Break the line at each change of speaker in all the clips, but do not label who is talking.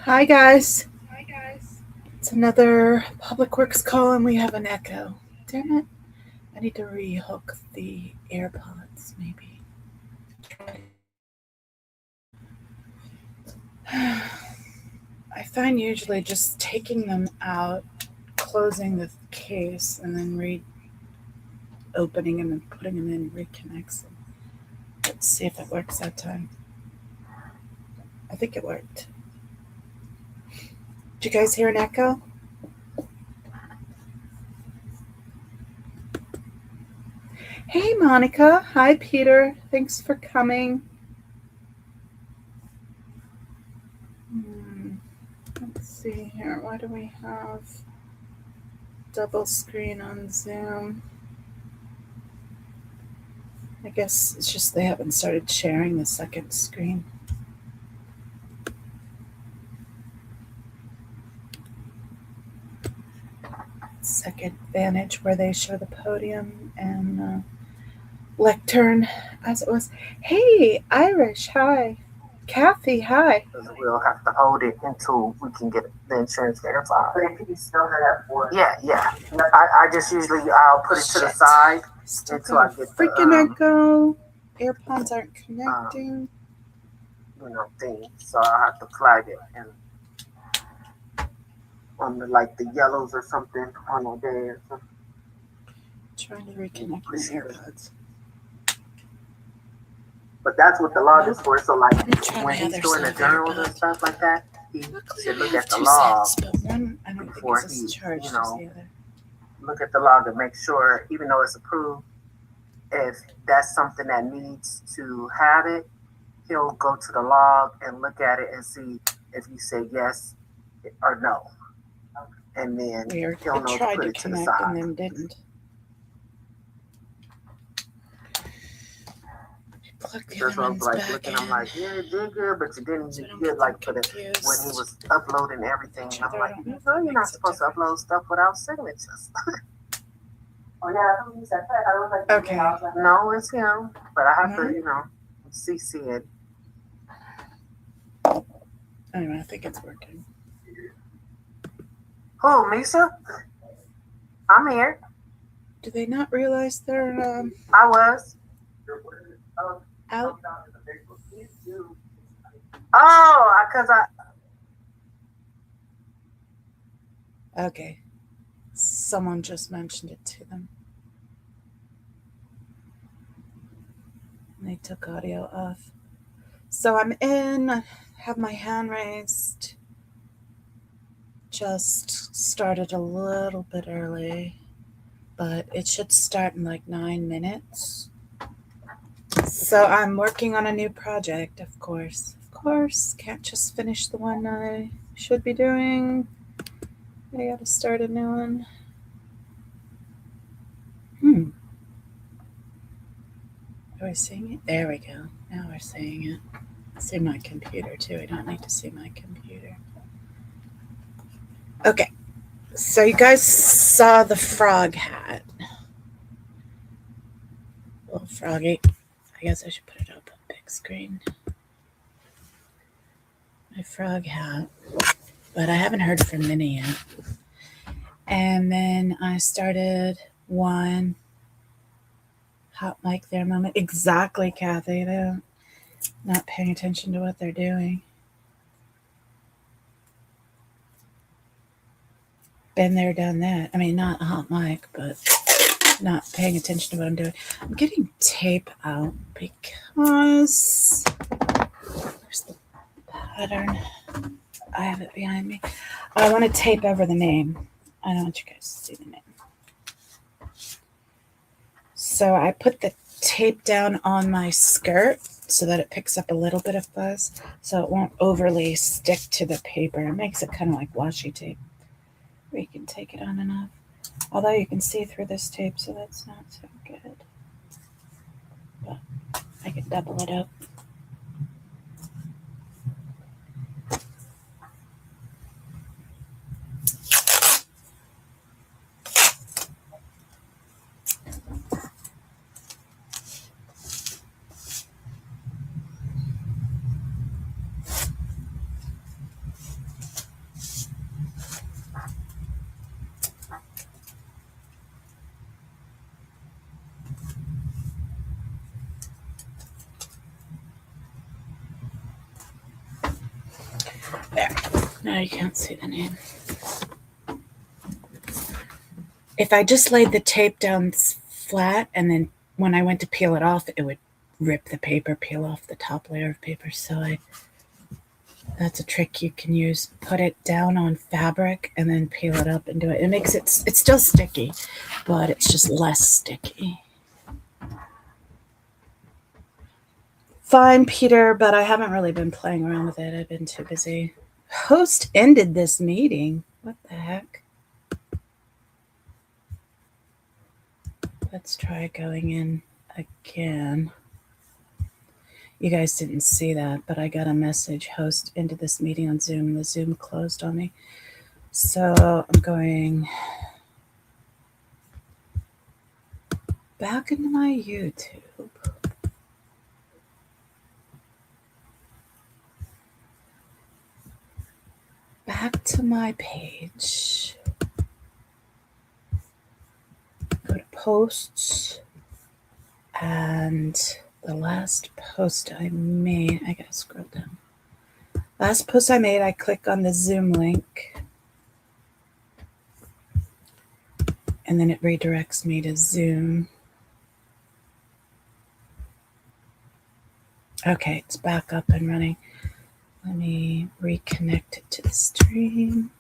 Hi, guys. It's another Public Works call, and we have an echo. Damn it. I need to rehook the AirPods, maybe. I find usually just taking them out, closing the case, and then opening them and putting them in reconnects them. Let's see if it works that time. I think it worked. Did you guys hear an echo? Hey, Monica. Hi, Peter. Thanks for coming. Let's see here. Why do we have double screen on Zoom? I guess it's just they haven't started sharing the second screen. Second Vantage, where they show the podium and lectern as it was. Hey, Irish, hi. Kathy, hi.
We'll have to hold it until we can get the insurance verified. But if you still have for yeah. I just usually I'll put it to the side
Still
until I
got a
get
freaking echo. AirPods aren't connecting.
thing. So I'll have to flag it and on the yellows or something on the day or something.
Trying to reconnect my AirPods.
But that's what the log is for. So
When
he's doing the journals and stuff like that, he should look at the log before he, look at the log and make sure, even though it's approved, if that's something that needs to have it, he'll go to the log and look at it and see if you say yes or no. And then he'll know to put it to the side.
And then didn't.
That's what I was looking. I'm like, yeah, it did good, but you didn't do good for the when he was uploading everything. I'm like, you're not supposed to upload stuff without signatures.
Okay.
No, it's him, but I have to, CC it.
Anyway, I think it's working.
Who, Misa? I'm here.
Do they not realize they're
I was.
out?
Oh, because
Okay. Someone just mentioned it to them. And they took audio off. So I'm in, I have my hand raised. Just started a little bit early, but it should start in like 9 minutes. So I'm working on a new project, of course. Can't just finish the one I should be doing. I gotta start a new one. Are we seeing it? There we go. Now we're seeing it. See my computer too. I don't need to see my computer. Okay. So you guys saw the frog hat. Little froggy. I guess I should put it up on big screen. My frog hat. But I haven't heard from Minnie yet. And then I started one hot mic there moment. Exactly, Kathy. They're not paying attention to what they're doing. Been there, done that. I mean, not a hot mic, but not paying attention to what I'm doing. I'm getting tape out because where's the pattern? I have it behind me. I want to tape over the name. I don't want you guys to see the name. So I put the tape down on my skirt so that it picks up a little bit of fuzz so it won't overly stick to the paper. It makes it kind of like washi tape. We can take it on and off. Although you can see through this tape, so that's not so good. But I can double it up. No, you can't see the name. If I just laid the tape down flat and then when I went to peel it off, it would rip the paper, peel off the top layer of paper. So that's a trick you can use. Put it down on fabric and then peel it up and do it. It makes it's still sticky, but it's just less sticky. Fine, Peter, but I haven't really been playing around with it. I've been too busy. Host ended this meeting. What the heck? Let's try going in again. You guys didn't see that, but I got a message. Host ended this meeting on Zoom. The Zoom closed on me. So I'm going back into my YouTube. Back to my page. Go to posts. And the last post I made, I gotta scroll down. Last post I made, I click on the Zoom link. And then it redirects me to Zoom. Okay, it's back up and running. Let me reconnect it to the stream.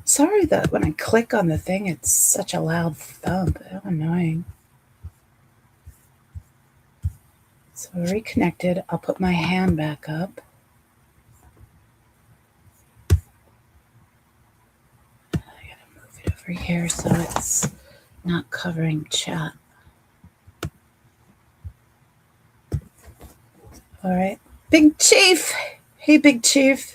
Sorry that when I click on the thing, it's such a loud thump. How annoying. So reconnected. I'll put my hand back up. I gotta move it over here so it's not covering chat. All right. Big Chief. Hey, Big Chief.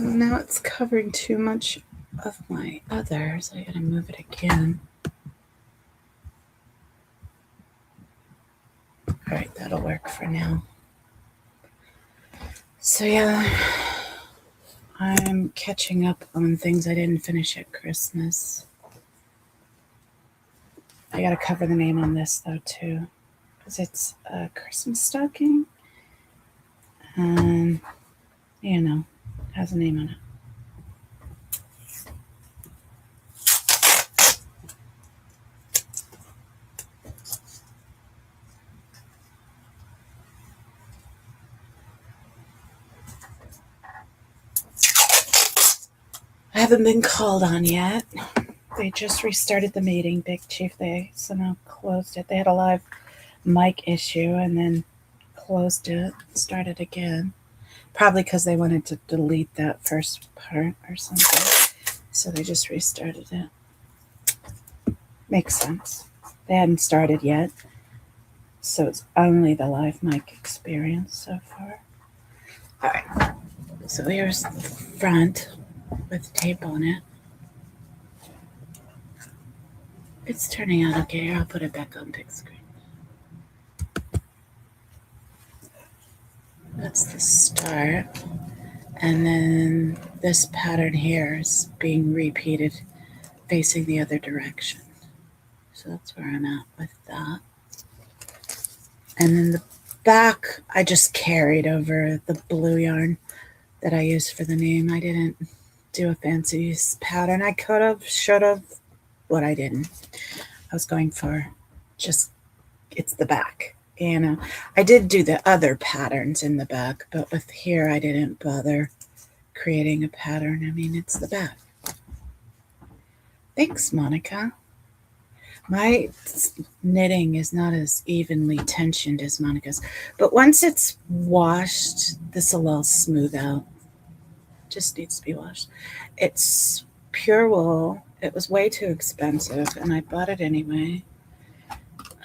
Now it's covering too much of my others. I gotta move it again. All right, that'll work for now. So yeah, I'm catching up on things I didn't finish at Christmas. I gotta cover the name on this though too, because it's a Christmas stocking, and you know, has a name on it. I haven't been called on yet. They just restarted the meeting, Big Chief. They somehow closed it. They had a live mic issue and then closed it, started again. Probably because they wanted to delete that first part or something. So they just restarted it. Makes sense. They hadn't started yet. So it's only the live mic experience so far. All right. So here's the front with tape on it. It's turning out okay. I'll put it back on big screen. That's the start. And then this pattern here is being repeated facing the other direction. So that's where I'm at with that. And then the back, I just carried over the blue yarn that I used for the name. I didn't do a fancy pattern. I could have, should have, but I didn't. I was going for just, it's the back. You know, I did do the other patterns in the back, but with here, I didn't bother creating a pattern. I mean, it's the back. Thanks, Monica. My knitting is not as evenly tensioned as Monica's, but once it's washed, this will all smooth out. Just needs to be washed. It's pure wool. It was way too expensive, and I bought it anyway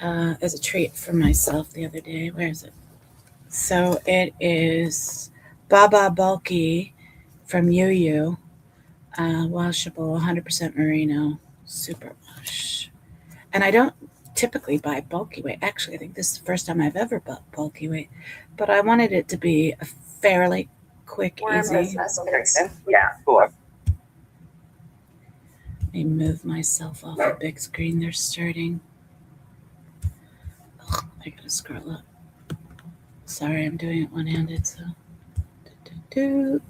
as a treat for myself the other day. Where is it? So it is Baba Bulky from UU, washable, 100% merino, super wash. And I don't typically buy bulky weight. Actually, I think this is the first time I've ever bought bulky weight, but I wanted it to be a fairly quick,
We're in
easy.
business.
Okay. Yeah, cool.
Let me move myself off the big screen. They're starting. Ugh, I gotta scroll up. Sorry, I'm doing it one-handed, so. Do.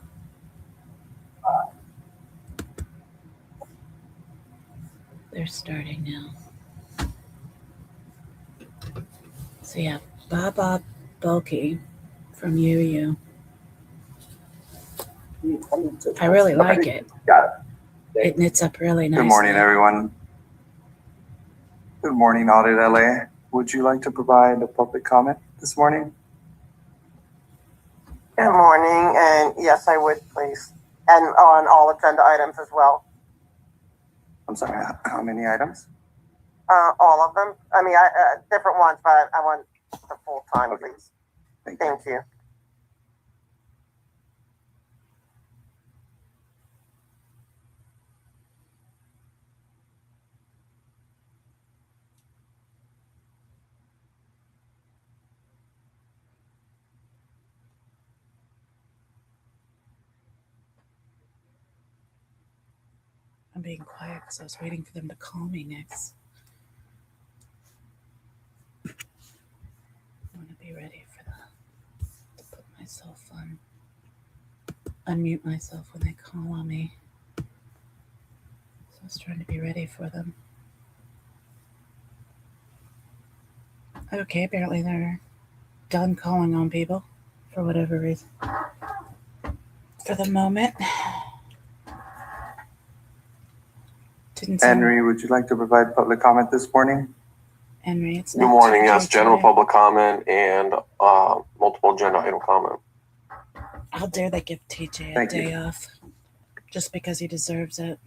They're starting now. So yeah, Baba Bulky from UU. I really like it.
Got
It knits up really nicely.
Good morning, everyone. Good morning, Audit LA. Would you like to provide a public comment this morning?
Good morning, and yes, I would, please. And on all agenda items as well.
I'm sorry, how many items?
All of them. I mean, different ones, but I want the full time,
Okay.
please.
Thank you.
Thank you.
I'm being quiet because I was waiting for them to call me next. I want to be ready for to put myself on, unmute myself when they call on me. So I was trying to be ready for them. Okay, apparently they're done calling on people for whatever reason. For the moment. Didn't sound
Henry, would you like to provide public comment this morning?
Henry, it's
Good
not
morning. Yes,
Tuesday
general
today.
public comment and multiple agenda item comment.
How dare they give TJ a
Thank
day
you.
off just because he deserves it.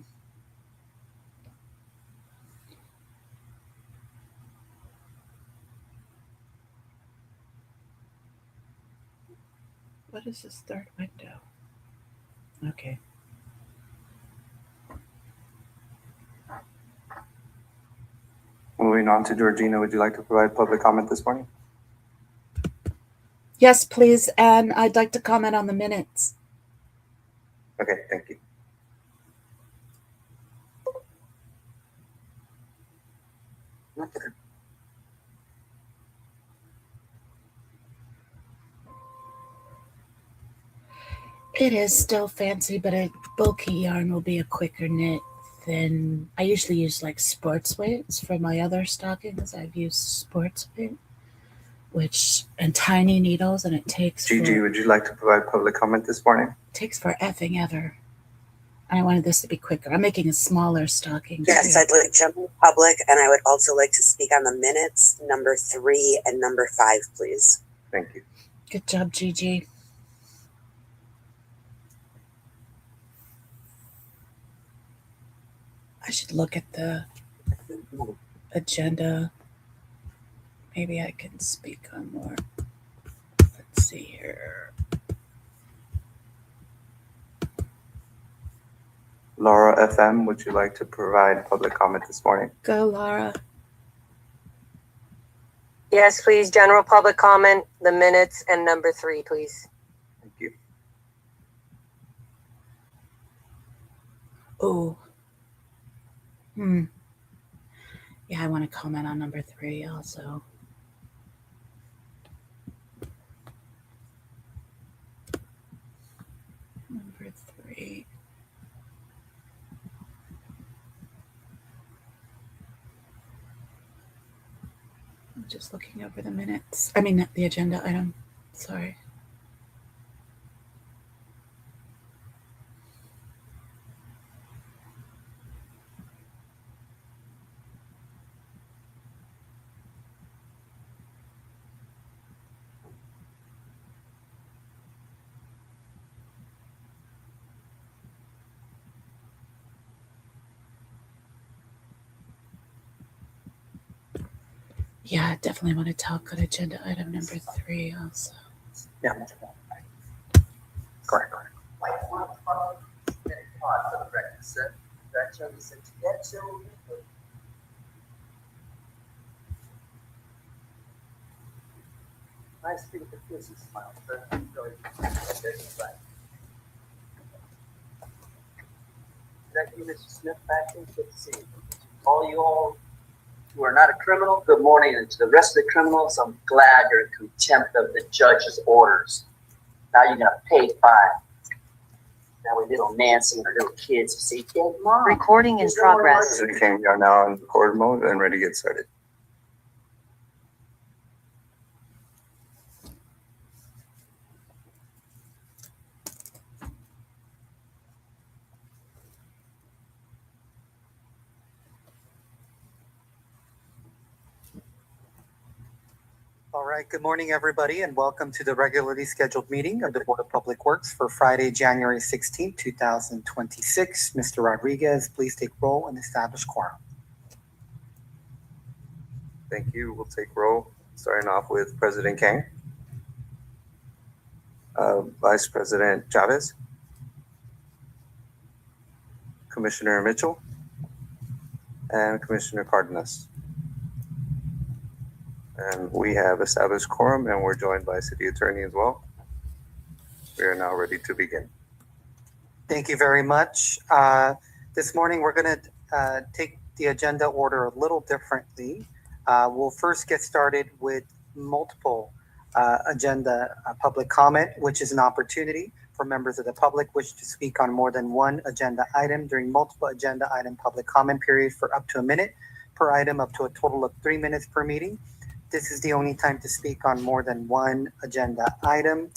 What is this third window? Okay.
Moving on to Georgina, would you like to provide public comment this morning?
Yes, please. And I'd like to comment on the minutes.
Okay, thank you.
It is still fancy, but a bulky yarn will be a quicker knit than I usually use like sports weights for my other stockings. I've used sports weight, which and tiny needles, and it takes
Gigi, would you like to provide public comment this morning?
takes for effing ever. I wanted this to be quicker. I'm making a smaller stocking.
Yes,
too.
I'd like general public, and I would also like to speak on the minutes, number 3 and number 5, please.
Thank you.
Good job, Gigi. I should look at the agenda. Maybe I can speak on more. Let's see here.
Laura FM, would you like to provide public comment this morning?
Go, Laura.
Yes, please. General public comment, the minutes, and number 3, please.
Thank you.
Oh. Yeah, I want to comment on number 3 also. Number 3. I'm just looking over the minutes. I mean, the agenda item. Sorry. Yeah, I definitely want to talk on agenda item number 3 also.
Yeah. Correct.
Nice to see the smile, sir. Really, that you, Mr. Smith, back in? Good to see you. All you all who are not a criminal, good morning. And to the rest of the criminals, I'm glad you're in contempt of the judge's orders. Now you're going to pay fine. That way little Nancy and her little kids will say, "Dead mom."
Recording in progress.
President King, we are now in record mode and ready to get started.
All right, good morning, everybody, and welcome to the regularly scheduled meeting of the Board of Public Works for Friday, January 16, 2026. Mr. Rodriguez, please take roll and establish quorum.
Thank you. We'll take roll, starting off with President King, Vice President Chavez, Commissioner Mitchell, and Commissioner Cardenas. And we have established quorum, and we're joined by City Attorney as well. We are now ready to begin.
Thank you very much. This morning, we're going to take the agenda order a little differently. We'll first get started with multiple agenda public comment, which is an opportunity for members of the public wish to speak on more than one agenda item during multiple agenda item public comment period for up to a minute per item, up to a total of 3 minutes per meeting. This is the only time to speak on more than one agenda item.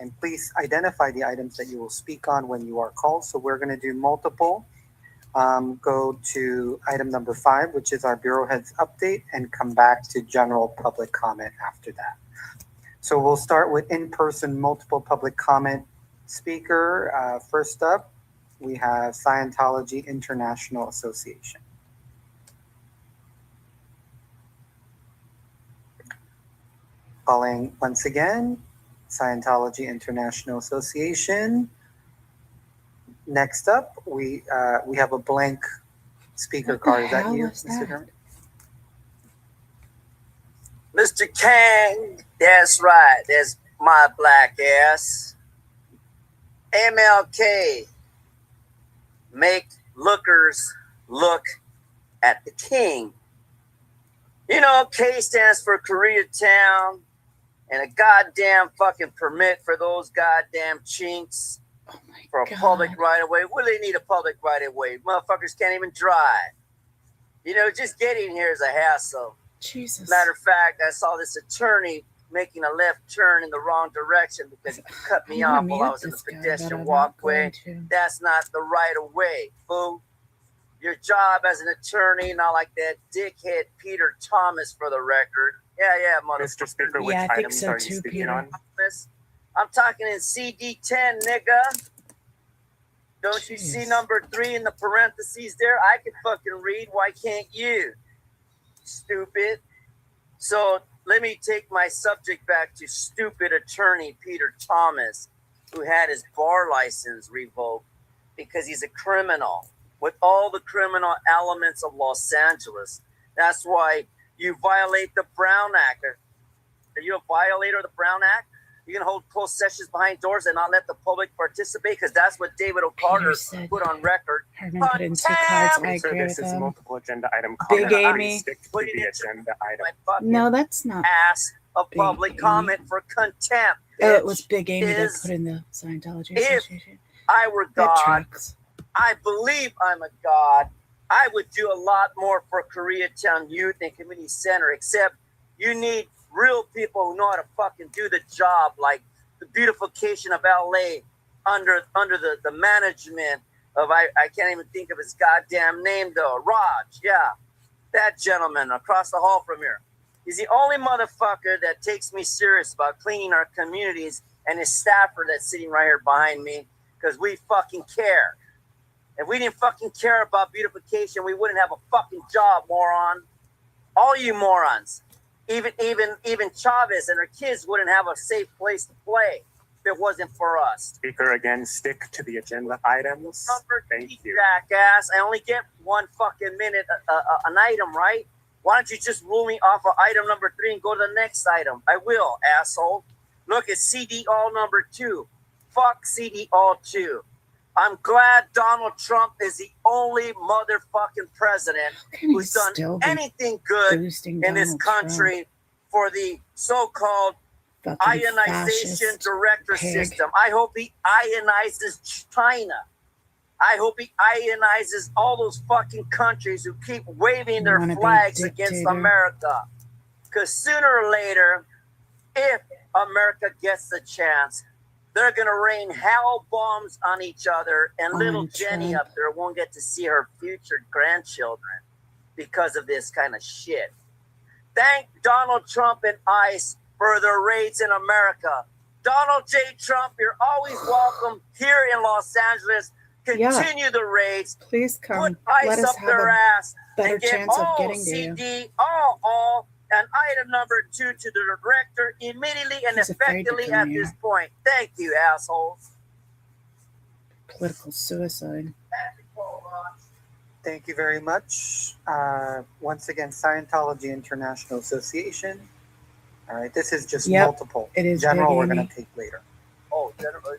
And please identify the items that you will speak on when you are called. So we're going to do multiple. Go to item number 5, which is our Bureau Heads update, and come back to general public comment after that. So we'll start with in-person multiple public comment speaker. First up, we have Scientology International Association. Calling once again, Scientology International Association. Next up, we have a blank speaker card. Is that you, Mr. Durham?
Mr. Kang, that's right. That's my black ass. MLK. Make lookers look at the king. You know, K stands for Koreatown, and a goddamn fucking permit for those goddamn chinks for a public right-of-way. What do they need a public right-of-way? Motherfuckers can't even drive. You know, just getting here is a hassle.
Jesus.
Matter of fact, I saw this attorney making a left turn in the wrong direction because he cut me off while I was in the pedestrian walkway. That's not the right-of-way, fool. Your job as an attorney, not like that dickhead Peter Thomas, for the record. Yeah,
Mr. Speaker, which
Yeah, I think
items
so
are
too,
you speaking
Peter.
on?
I'm talking in CD10, nigga. Don't you see number 3 in the parentheses there? I can fucking read. Why can't you? Stupid. So let me take my subject back to stupid attorney Peter Thomas, who had his bar license revoked because he's a criminal with all the criminal elements of Los Angeles. That's why you violate the Brown Act. Are you a violator of the Brown Act? You can hold closed sessions behind doors and not let the public participate, because that's what David O'Carter put on record.
Herman put in 2 cards. I
Sir,
agree
this
with
is
him.
multiple agenda item
Big
comment.
Amy.
Stick to the agenda item.
No, that's not.
Ass of public comment for contempt.
Oh, it was Big Amy that
is-
put in the Scientology
if
Association.
I were
That
God,
tracks.
I believe I'm a god, I would do a lot more for Koreatown Youth and Community Center, except you need real people who know how to fucking do the job, like the beautification of LA under the management of, I can't even think of his goddamn name though, Raj, yeah, that gentleman across the hall from here. He's the only motherfucker that takes me serious about cleaning our communities, and his staffer that's sitting right here behind me, because we fucking care. If we didn't fucking care about beautification, we wouldn't have a fucking job, moron. All you morons. Even Chavez and her kids wouldn't have a safe place to play if it wasn't for us.
Speaker, again, stick to the agenda items. Thank you.
Jackass. I only get 1 fucking minute an item, right? Why don't you just rule me off of item number 3 and go to the next item? I will, asshole. Look at CD all number 2. Fuck CD all 2. I'm glad Donald Trump is the only motherfucking president
Can he
who's done
still be
anything good
boosting
in this
Donald
country for the so-called
Trump? Fucking
ionization
fascist
director
pig.
system. I hope he ionizes China. I hope he ionizes all those fucking countries who keep waving their
Wanna be
flags against
dictator.
America. Because sooner or later, if America gets the chance, they're going to rain hell bombs on each other, and little
On
Jenny
Trump.
up there won't get to see her future grandchildren because of this kind of shit. Thank Donald Trump and ICE for their raids in America. Donald J. Trump, you're always welcome here in Los Angeles. Continue the raids.
Please
Put
come.
ICE
Let us
up
have
their
a
ass
better
and get
chance of
all
getting to you.
CD, all, and item number 2 to the director immediately and
He's afraid to
effectively
come
at this
here.
point. Thank you, assholes.
Political suicide.
Thank you very much. Once again, Scientology International Association. All right, this is just
Yep,
multiple.
it is
General,
big,
we're going
Amy.
to take later.
Oh, General,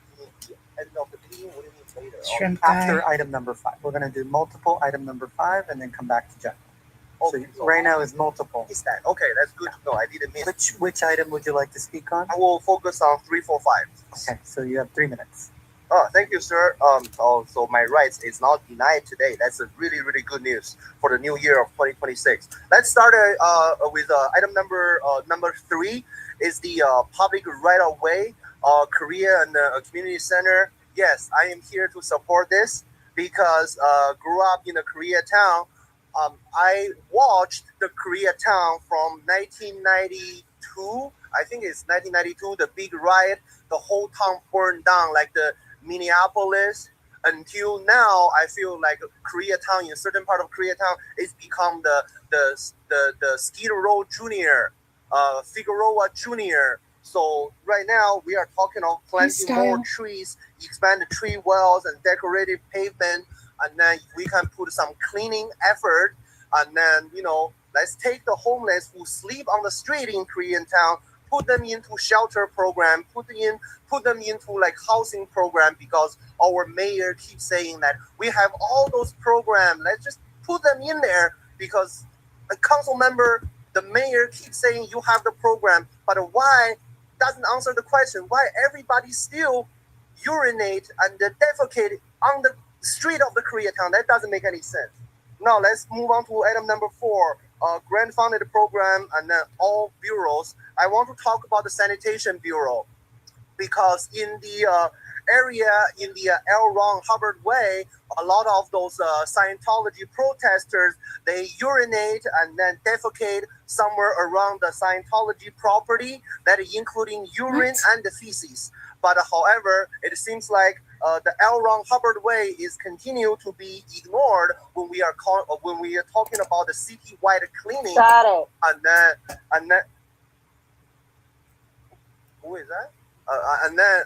end of the meeting? What do you mean later?
Shrimp guy.
After item number 5. We're going to do multiple item number 5 and then come back to general. So right now is multiple.
Is that okay? That's good to know. I didn't miss.
Which item would you like to speak on?
I will focus on 3, 4, 5.
Okay, so you have 3 minutes.
Oh, thank you, sir. So my rights is not denied today. That's a really, really good news for the new year of 2026. Let's start with item number 3 is the public right of way, Korea and community center. Yes, I am here to support this because grew up in a Koreatown. I watched the Koreatown from 1992. I think it's 1992. The big riot, the whole town burned down, like the Minneapolis. Until now, I feel like Koreatown, in a certain part of Koreatown, it's become the Skid Row Junior, Figueroa Junior. So right now we are talking of planting more trees, expand the tree wells and decorative pavement, and then we can put some cleaning effort, and then let's take the homeless who sleep on the street in Koreatown, put them into shelter program, put them into like housing program, because our mayor keeps saying that we have all those programs. Let's just put them in there, because the council member, the mayor keeps saying you have the program, but why doesn't answer the question why everybody still urinate and defecate on the street of the Koreatown. That doesn't make any sense. Now let's move on to item number 4. Grant funded program and then all bureaus. I want to talk about the sanitation bureau, because in the area in the L. Ron Hubbard Way, a lot of those Scientology protesters, they urinate and then defecate somewhere around the Scientology property, that is including urine and the feces. But however, it seems like the L. Ron Hubbard Way is continue to be ignored when we are talking about the city-wide cleaning.
Got it.
And then who is that? And then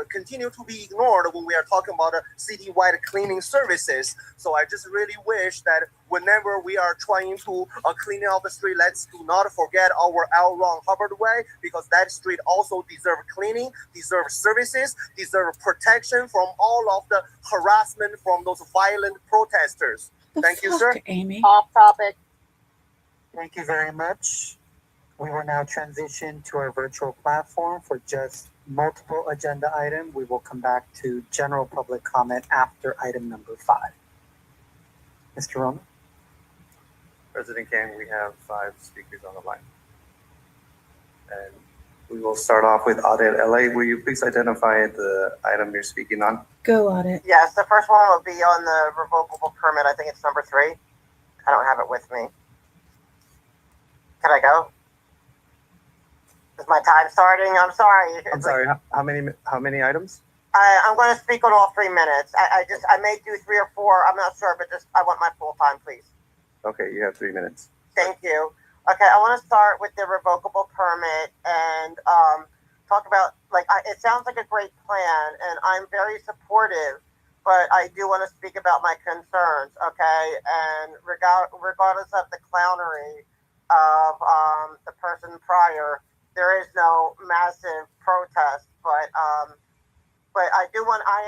continue to be ignored when we are talking about citywide cleaning services. So I just really wish that whenever we are trying to clean out the street, let's do not forget our L. Ron Hubbard Way, because that street also deserves cleaning, deserves services, deserves protection from all of the harassment from those violent protesters. Thank you, sir.
Amy.
Off topic.
Thank you very much. We will now transition to our virtual platform for just multiple agenda item. We will come back to general public comment after item number 5. Mr. Roman?
President Kang, we have 5 speakers on the line. And we will start off with Audit LA. Will you please identify the item you're speaking on?
Go Audit.
Yes, the first one will be on the revocable permit. I think it's number 3. I don't have it with me. Can I go? Is my time starting? I'm sorry.
I'm sorry, how many items?
I'm going to speak on all 3 minutes. I may do 3 or 4. I'm not sure, but I want my full time, please.
Okay, you have 3 minutes.
Thank you. Okay, I want to start with the revocable permit and talk about, it sounds like a great plan, and I'm very supportive, but I do want to speak about my concerns, okay? And regardless of the clownery of the person prior, there is no massive protest, but I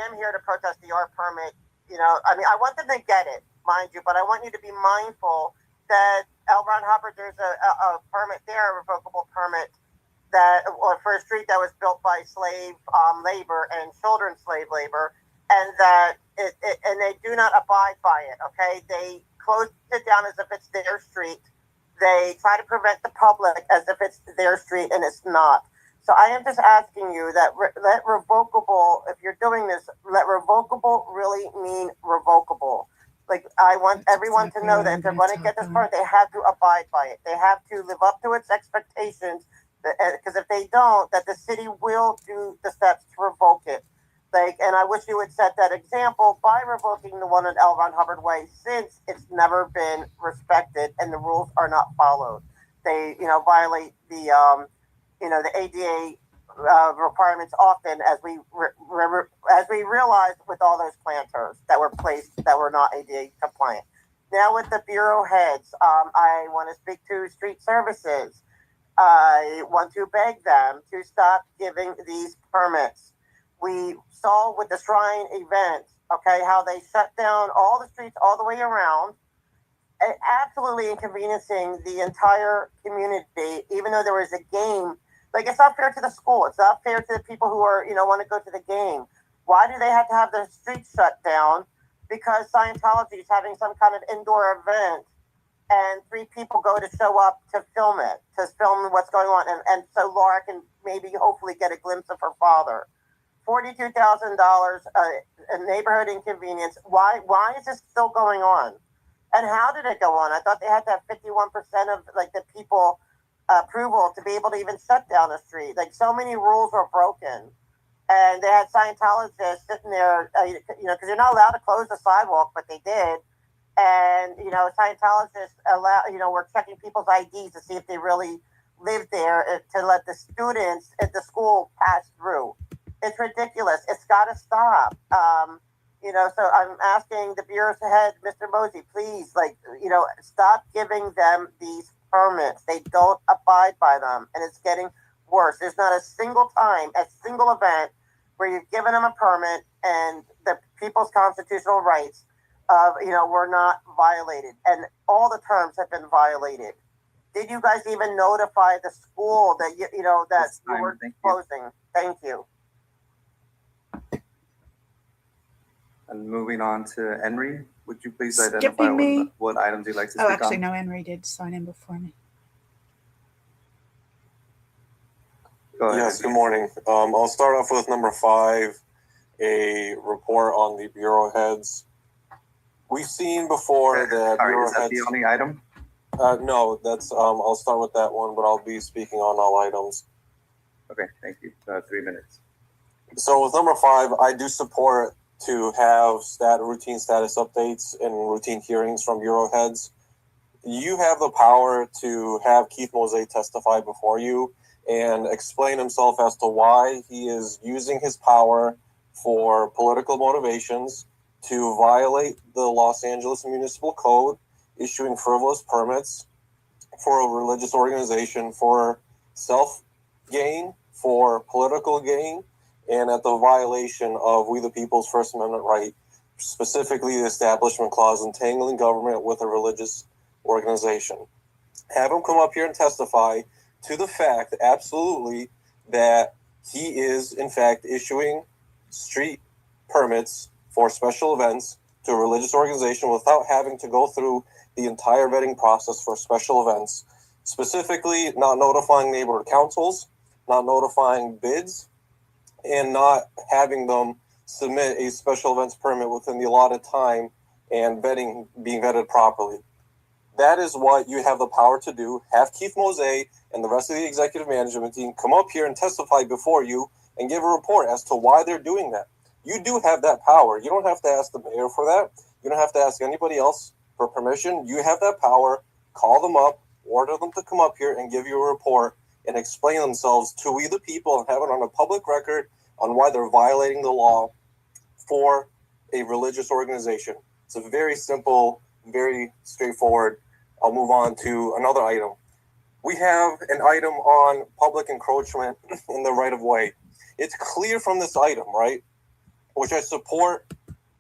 am here to protest the art permit I mean, I want them to get it, mind you, but I want you to be mindful that L. Ron Hubbard, there's a permit there, a revocable permit or for a street that was built by slave labor and children's slave labor, and that and they do not abide by it. Okay, they close it down as if it's their street. They try to prevent the public as if it's their street, and it's not. So I am just asking you that let revocable, if you're doing this, let revocable really mean revocable. Like, I want everyone to know that if they're going to get this permit, they have to abide by it. They have to live up to its expectations, because if they don't, that the city will do the steps to revoke it. Like, and I wish you would set that example by revoking the one at L. Ron Hubbard Way, since it's never been respected and the rules are not followed. They, violate the ADA requirements often, as we realized with all those planters that were placed that were not ADA compliant. Now with the bureau heads, I want to speak to street services. I want to beg them to stop giving these permits. We saw with the Shrine event, okay, how they shut down all the streets all the way around, absolutely inconveniencing the entire community, even though there was a game. Like, it's not fair to the school. It's not fair to the people who are, want to go to the game. Why do they have to have their streets shut down? Because Scientology is having some kind of indoor event, and 3 people go to show up to film it, to film what's going on. And so Laura can maybe hopefully get a glimpse of her father. $42,000, a neighborhood inconvenience. Why is this still going on? And how did it go on? I thought they had to have 51% of the people approval to be able to even shut down a street. Like, so many rules were broken, and they had Scientologists sitting there, because you're not allowed to close the sidewalk, but they did. And Scientologists were checking people's IDs to see if they really lived there, to let the students at the school pass through. It's ridiculous. It's got to stop. So I'm asking the bureau's head, Mr. Mosey, please, stop giving them these permits. They don't abide by them, and it's getting worse. There's not a single event where you've given them a permit and the people's constitutional rights were not violated, and all the terms have been violated. Did you guys even notify the school that you were closing? Thank you.
And moving on to Henry, would you please identify what items you'd like to speak on?
Oh, actually, no, Henry did sign in before me.
Go ahead.
Yes, good morning. I'll start off with number 5, a report on the bureau heads. We've seen before that bureau
is that
heads.
the only item?
No, that's I'll start with that one, but I'll be speaking on all items.
Okay, thank you. 3 minutes.
So with number 5, I do support to have routine status updates and routine hearings from bureau heads. You have the power to have Keith Mosey testify before you and explain himself as to why he is using his power for political motivations to violate the Los Angeles Municipal Code, issuing frivolous permits for a religious organization for self-gain, for political gain, and at the violation of We the People's First Amendment right, specifically the Establishment Clause, entangling government with a religious organization. Have him come up here and testify to the fact, absolutely, that he is, in fact, issuing street permits for special events to a religious organization without having to go through the entire vetting process for special events, specifically not notifying neighborhood councils, not notifying bids, and not having them submit a special events permit within the allotted time and being vetted properly. That is what you have the power to do. Have Keith Mosey and the rest of the executive management team come up here and testify before you and give a report as to why they're doing that. You do have that power. You don't have to ask the mayor for that. You don't have to ask anybody else for permission. You have that power. Call them up, order them to come up here and give you a report and explain themselves to we the people and have it on a public record on why they're violating the law for a religious organization. It's a very simple, very straightforward. I'll move on to another item. We have an item on public encroachment in the right of way. It's clear from this item, right, which I support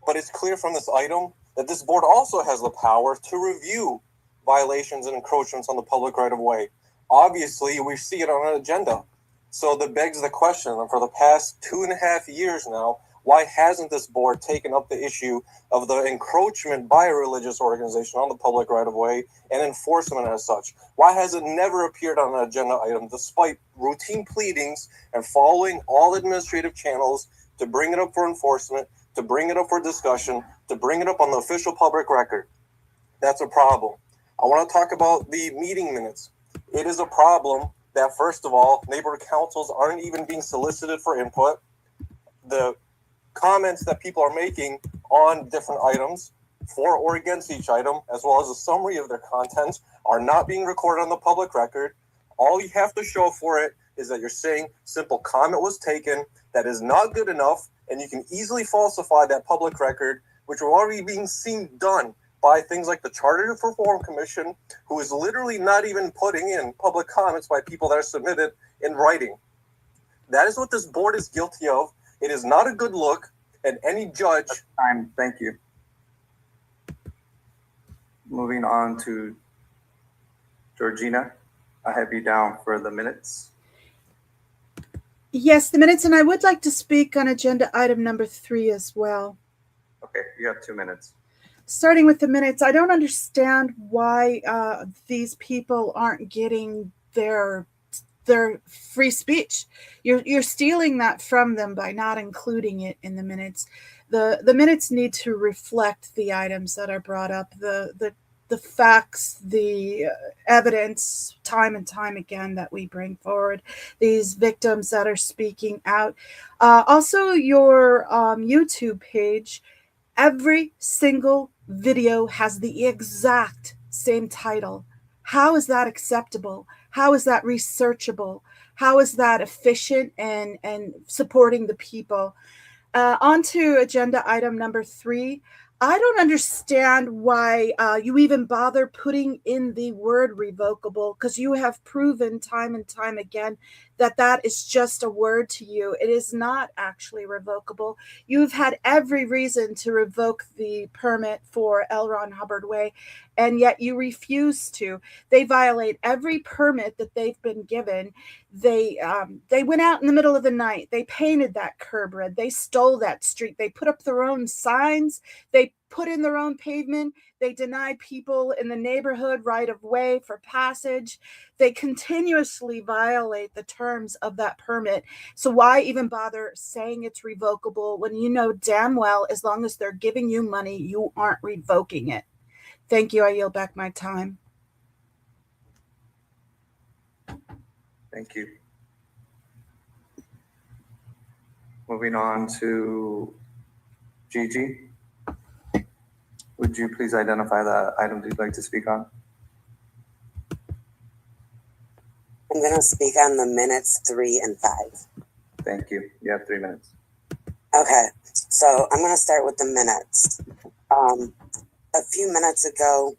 But it's clear from this item that this board also has the power to review violations and encroachments on the public right-of-way. Obviously, we see it on an agenda. So that begs the question, and for the past 2.5 years now, why hasn't this board taken up the issue of the encroachment by a religious organization on the public right-of-way and enforcement as such? Why has it never appeared on an agenda item despite routine pleadings and following all administrative channels to bring it up for enforcement, to bring it up for discussion, to bring it up on the official public record? That's a problem. I want to talk about the meeting minutes. It is a problem that, first of all, neighborhood councils aren't even being solicited for input. The comments that people are making on different items, for or against each item, as well as a summary of their contents, are not being recorded on the public record. All you have to show for it is that you're saying simple comment was taken. That is not good enough, and you can easily falsify that public record, which are already being seen done by things like the Charter Reform Commission, who is literally not even putting in public comments by people that are submitted in writing. That is what this board is guilty of. It is not a good look, and any judge...
Time, thank you. Moving on to Georgina, I have you down for the minutes.
Yes, the minutes, and I would like to speak on agenda item number 3 as well.
Okay, you have 2 minutes.
Starting with the minutes, I don't understand why these people aren't getting their free speech. You're stealing that from them by not including it in the minutes. The minutes need to reflect the items that are brought up, the facts, the evidence, time and time again that we bring forward, these victims that are speaking out. Also, your YouTube page, every single video has the exact same title. How is that acceptable? How is that researchable? How is that efficient and supporting the people? On to agenda item number 3. I don't understand why you even bother putting in the word revocable, because you have proven time and time again that is just a word to you. It is not actually revocable. You've had every reason to revoke the permit for L. Ron Hubbard Way, and yet you refuse to. They violate every permit that they've been given. They went out in the middle of the night. They painted that curb red. They stole that street. They put up their own signs. They put in their own pavement. They denied people in the neighborhood right of way for passage. They continuously violate the terms of that permit. So why even bother saying it's revocable when you know damn well, as long as they're giving you money, you aren't revoking it? Thank you. I yield back my time.
Thank you. Moving on to Gigi. Would you please identify the items you'd like to speak on?
I'm going to speak on the minutes 3 and 5.
Thank you. You have 3 minutes.
Okay, so I'm going to start with the minutes. A few minutes ago,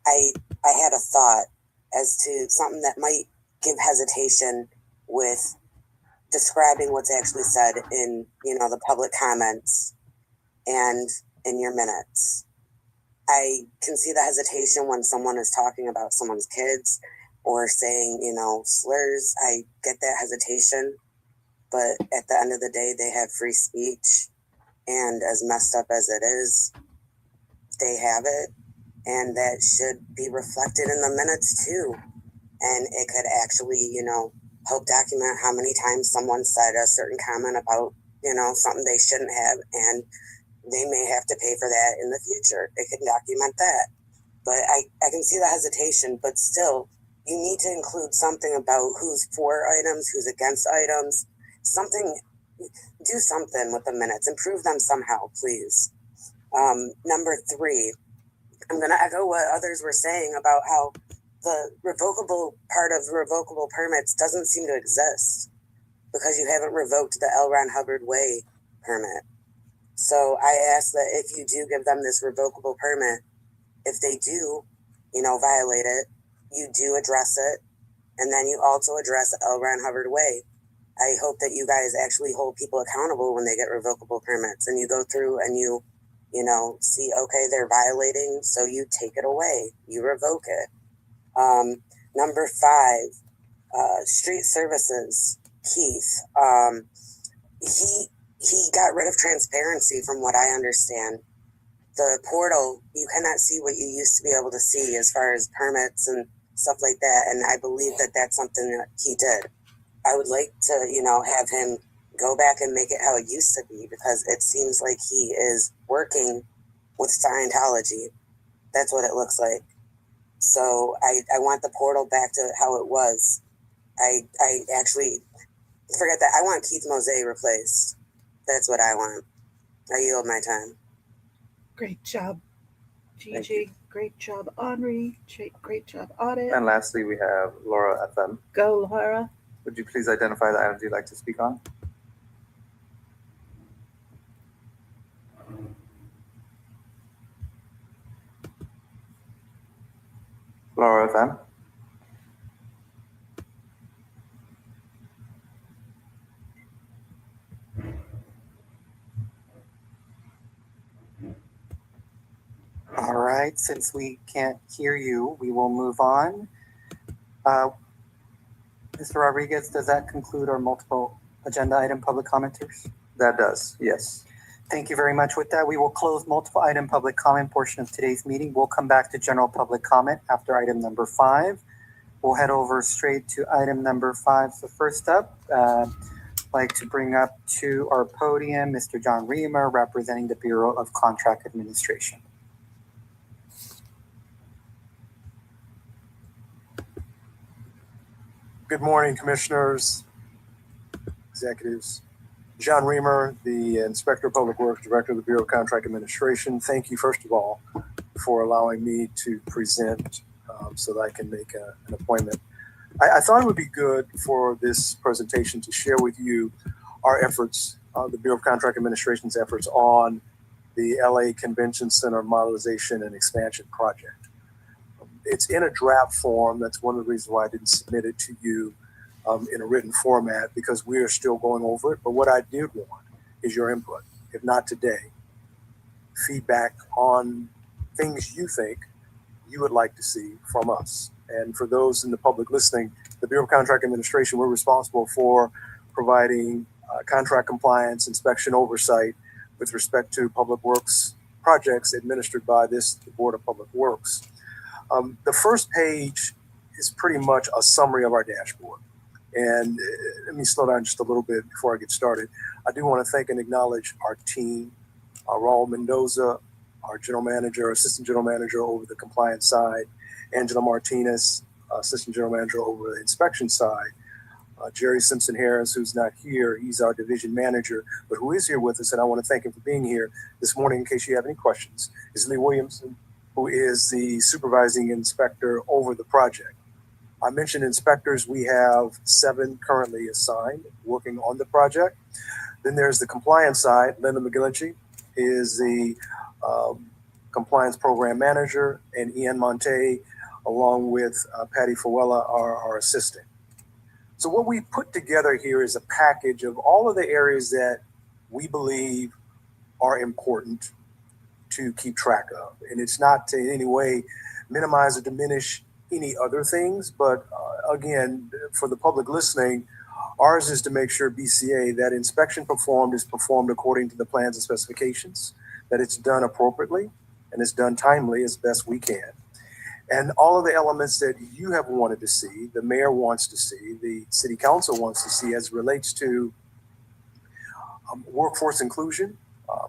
I had a thought as to something that might give hesitation with describing what's actually said in, the public comments and in your minutes. I can see the hesitation when someone is talking about someone's kids or saying, slurs. I get that hesitation, but at the end of the day, they have free speech, and as messed up as it is, they have it, and that should be reflected in the minutes too. And it could actually, help document how many times someone said a certain comment about, something they shouldn't have, and they may have to pay for that in the future. It can document that. But I can see the hesitation, but still, you need to include something about who's for items, who's against items, do something with the minutes, improve them somehow, please. Number 3, I'm going to echo what others were saying about how the revocable part of revocable permits doesn't seem to exist because you haven't revoked the L. Ron Hubbard Way permit. So I ask that if you do give them this revocable permit, if they do, violate it, you do address it, and then you also address L. Ron Hubbard Way. I hope that you guys actually hold people accountable when they get revocable permits, and you go through and you see, okay, they're violating, so you take it away, you revoke it. Number 5, street services, Keith. He got rid of transparency from what I understand. The portal, you cannot see what you used to be able to see as far as permits and stuff like that. And I believe that that's something that he did. I would like to, have him go back and make it how it used to be, because it seems like he is working with Scientology. That's what it looks like. So I want the portal back to how it was. I actually forget that. I want Keith Mosey replaced. That's what I want. I yield my time.
Great job, Gigi. Great job, Henri. Great job, Audit.
And lastly, we have Laura FM.
Go, Laura.
Would you please identify the items you'd like to speak on? Laura FM.
All right, since we can't hear you, we will move on. Mr. Rodriguez, does that conclude our multiple agenda item public commenters?
That does, yes.
Thank you very much. With that, we will close multiple item public comment portion of today's meeting. We'll come back to general public comment after item number 5. We'll head over straight to item number 5. So first up, I'd like to bring up to our podium Mr. John Reamer, representing the Bureau of Contract Administration.
Good morning, commissioners, executives. John Reamer, the Inspector of Public Works, Director of the Bureau of Contract Administration. Thank you, first of all, for allowing me to present so that I can make an appointment. I thought it would be good for this presentation to share with you our efforts, the Bureau of Contract Administration's efforts on the LA Convention Center Modernization and Expansion Project. It's in a draft form. That's one of the reasons why I didn't submit it to you in a written format, because we are still going over it. But what I did want is your input, if not today, feedback on things you think you would like to see from us. And for those in the public listening, the Bureau of Contract Administration, we're responsible for providing contract compliance, inspection oversight with respect to public works projects administered by the Board of Public Works. The first page is pretty much a summary of our dashboard. And let me slow down just a little bit before I get started. I do want to thank and acknowledge our team, Raul Mendoza, our general manager, assistant general manager over the compliance side, Angela Martinez, assistant general manager over the inspection side, Jerry Simpson Harris, who's not here. He's our division manager, but who is here with us, and I want to thank him for being here this morning in case you have any questions, is Lee Williamson, who is the supervising inspector over the project. I mentioned inspectors. We have 7 currently assigned working on the project. Then there's the compliance side. Linda McGillichy is the compliance program manager, and Ian Monte, along with Patty Fawella, our assistant. So what we put together here is a package of all of the areas that we believe are important to keep track of. And it's not to in any way minimize or diminish any other things, but again, for the public listening, ours is to make sure BCA, that inspection performed is performed according to the plans and specifications, that it's done appropriately and it's done timely as best we can. And all of the elements that you have wanted to see, the mayor wants to see, the city council wants to see as it relates to workforce inclusion,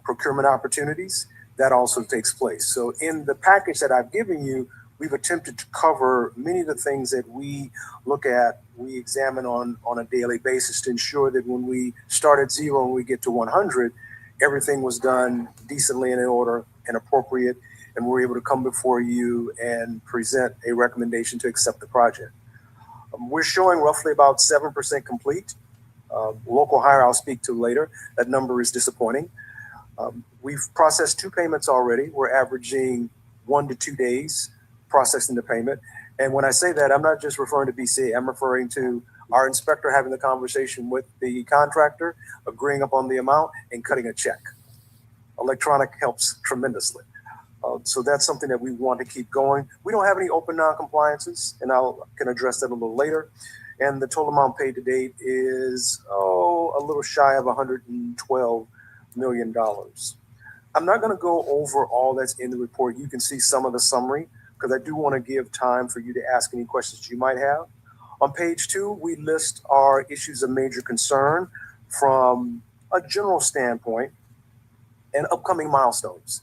procurement opportunities, that also takes place. So in the package that I've given you, we've attempted to cover many of the things that we look at, we examine on a daily basis to ensure that when we start at 0 and we get to 100, everything was done decently and in order and appropriate, and we're able to come before you and present a recommendation to accept the project. We're showing roughly about 7% complete. Local hire I'll speak to later. That number is disappointing. We've processed 2 payments already. We're averaging 1 to 2 days processing the payment. And when I say that, I'm not just referring to BCA. I'm referring to our inspector having the conversation with the contractor, agreeing upon the amount and cutting a check. Electronic helps tremendously. So that's something that we want to keep going. We don't have any open non-compliances, and I can address that a little later. And the total amount paid to date is, a little shy of $112 million. I'm not going to go over all that's in the report. You can see some of the summary because I do want to give time for you to ask any questions you might have. On page 2, we list our issues of major concern from a general standpoint and upcoming milestones.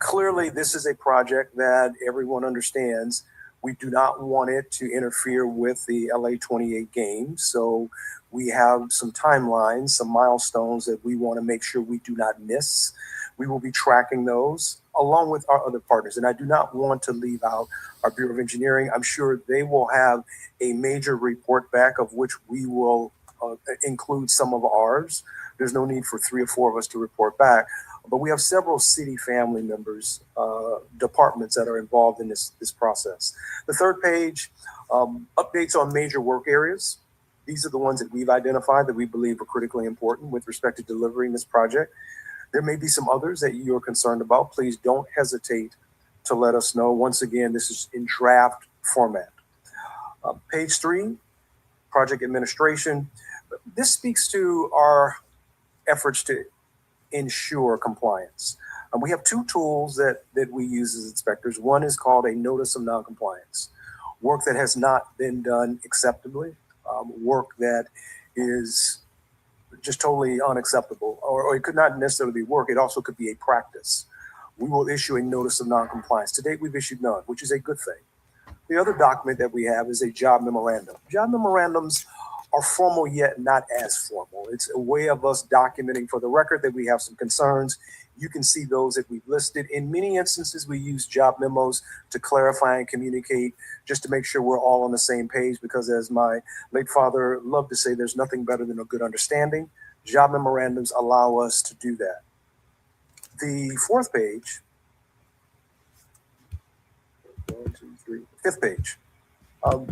Clearly, this is a project that everyone understands. We do not want it to interfere with the LA 28 games. So we have some timelines, some milestones that we want to make sure we do not miss. We will be tracking those along with our other partners. And I do not want to leave out our Bureau of Engineering. I'm sure they will have a major report back of which we will include some of ours. There's no need for 3 or 4 of us to report back. But we have several city family members, departments that are involved in this process. The third page, updates on major work areas. These are the ones that we've identified that we believe are critically important with respect to delivering this project. There may be some others that you're concerned about. Please don't hesitate to let us know. Once again, this is in draft format. Page 3, project administration. This speaks to our efforts to ensure compliance. We have 2 tools that we use as inspectors. One is called a notice of noncompliance. Work that has not been done acceptably, work that is just totally unacceptable, or it could not necessarily be work. It also could be a practice. We will issue a notice of noncompliance. To date, we've issued none, which is a good thing. The other document that we have is a job memorandum. Job memorandums are formal yet not as formal. It's a way of us documenting for the record that we have some concerns. You can see those that we've listed. In many instances, we use job memos to clarify and communicate just to make sure we're all on the same page, because as my late father loved to say, there's nothing better than a good understanding. Job memorandums allow us to do that. The 4th page, 5th page,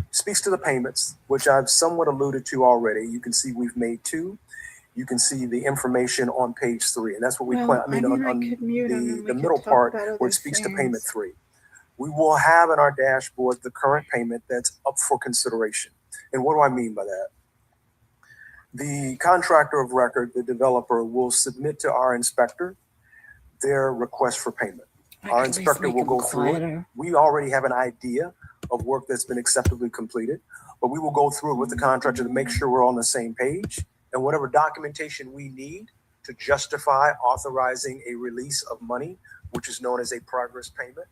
speaks to the payments, which I've somewhat alluded to already. You can see we've made 2. You can see the information on page 3, and that's what we plan. On the middle part where it speaks to payment 3. We will have in our dashboard the current payment that's up for consideration. And what do I mean by that? The contractor of record, the developer, will submit to our inspector their request for payment. Our inspector will go through it. We already have an idea of work that's been acceptably completed, but we will go through it with the contractor to make sure we're on the same page, and whatever documentation we need to justify authorizing a release of money, which is known as a progress payment,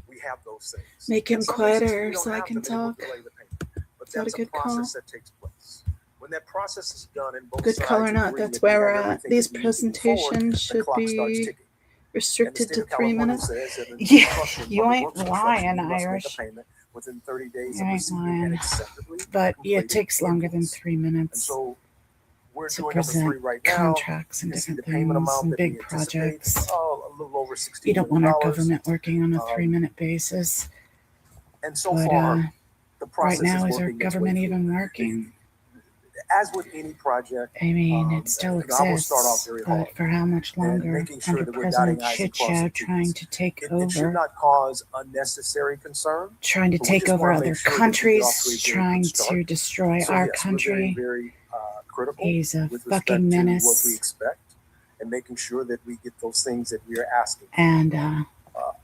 we have those things.
Make him quieter so I can talk.
Is that a good call? That takes place. When that process is done and both
good
sides
call or not,
agree
that's
that we
where
have
we're at.
everything
These
that we need to move forward,
presentations
the
should
clock starts
be
ticking.
restricted
And the
to
state of
3
California
minutes.
says that in
Yeah,
construction,
you
public
ain't
works construction,
lying,
you must make a
Irish.
payment within 30 days
You
of
ain't
receiving an
lying.
acceptably
But yeah, it
completed
takes longer than
invoice.
3
And
minutes
so we're
to
doing number 3
present
right now.
contracts
You
and
can see the
different
payment
things
amount
and
that we
big
anticipate,
projects.
a little over $16
You don't want our
million.
government working on a
Um,
3-minute basis.
And so
But
far, the
right
process
now,
is
is our
working its way
government
through.
even working?
As with any project,
I mean, it still
I will start off
exists,
very hard.
but for how much
And
longer?
making sure
Under
that we're dotting
President
I's and
Shit
crossing
Show
T's.
trying to take
It should
over,
not cause unnecessary concern.
trying to
but we
take
just
over
wanna
other
make sure that we get off to a
countries,
very good
trying
start.
to destroy
So
our
yes,
country.
we're very critical
He's a
with respect
fucking
to what we
menace.
expect and making sure that we get those things that we are asking.
And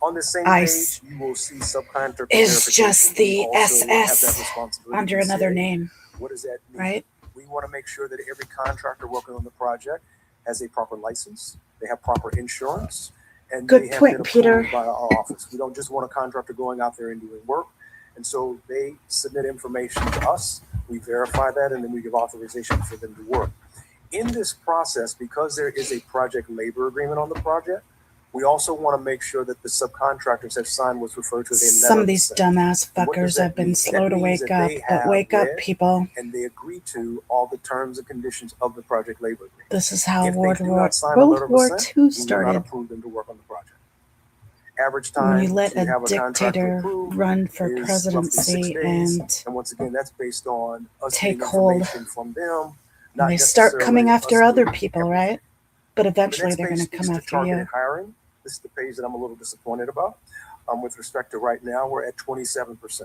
On the same
ICE
page, you will see subcontractor
is just
verification.
the
We also have that
SS
responsibility
under
to
another
say,
name,
what does that mean?
right?
We want to make sure that every contractor working on the project has a proper license, they have proper insurance, and
Good
they have
point,
been
Peter.
approved by our office. We don't just want a contractor going out there and doing work. And so they submit information to us, we verify that, and then we give authorization for them to work. In this process, because there is a project labor agreement on the project, we also want to make sure that the subcontractors have signed what's referred to as a letter
Some
of
of these
consent.
dumbass
And what does
fuckers
that
have been
mean?
slow
That
to
means
wake
that
up,
they
but
have
wake up,
read
people.
and they agree to all the terms and conditions of the project labor agreement.
This is how
If they
World
do
War
not sign a letter of
II
assent, we will not
started.
approve them to work on the project. Average
When
time
you let
to
a
have a contractor
dictator
approved
run for
is roughly 6
presidency
days. And once again, that's based on us
take
getting
hold,
information from them.
and they start coming after other people, right? But
The
eventually
next
they're
page
going to
speaks
come
to
after
targeted
you.
hiring. This is the page that I'm a little disappointed about. With respect to right now, we're at 27%.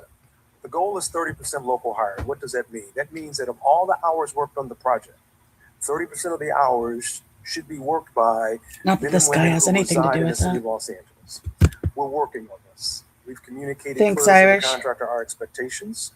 The goal is 30% local hiring. What does that mean? That means that of all the hours worked on the project, 30% of the hours should be worked by
Not that
men
this
and
guy
women
has
who
anything to
reside
do
in the
with
city
that.
of Los Angeles. We're working on this. We've communicated
Thanks,
clearly to
Irish.
the contractor our expectations.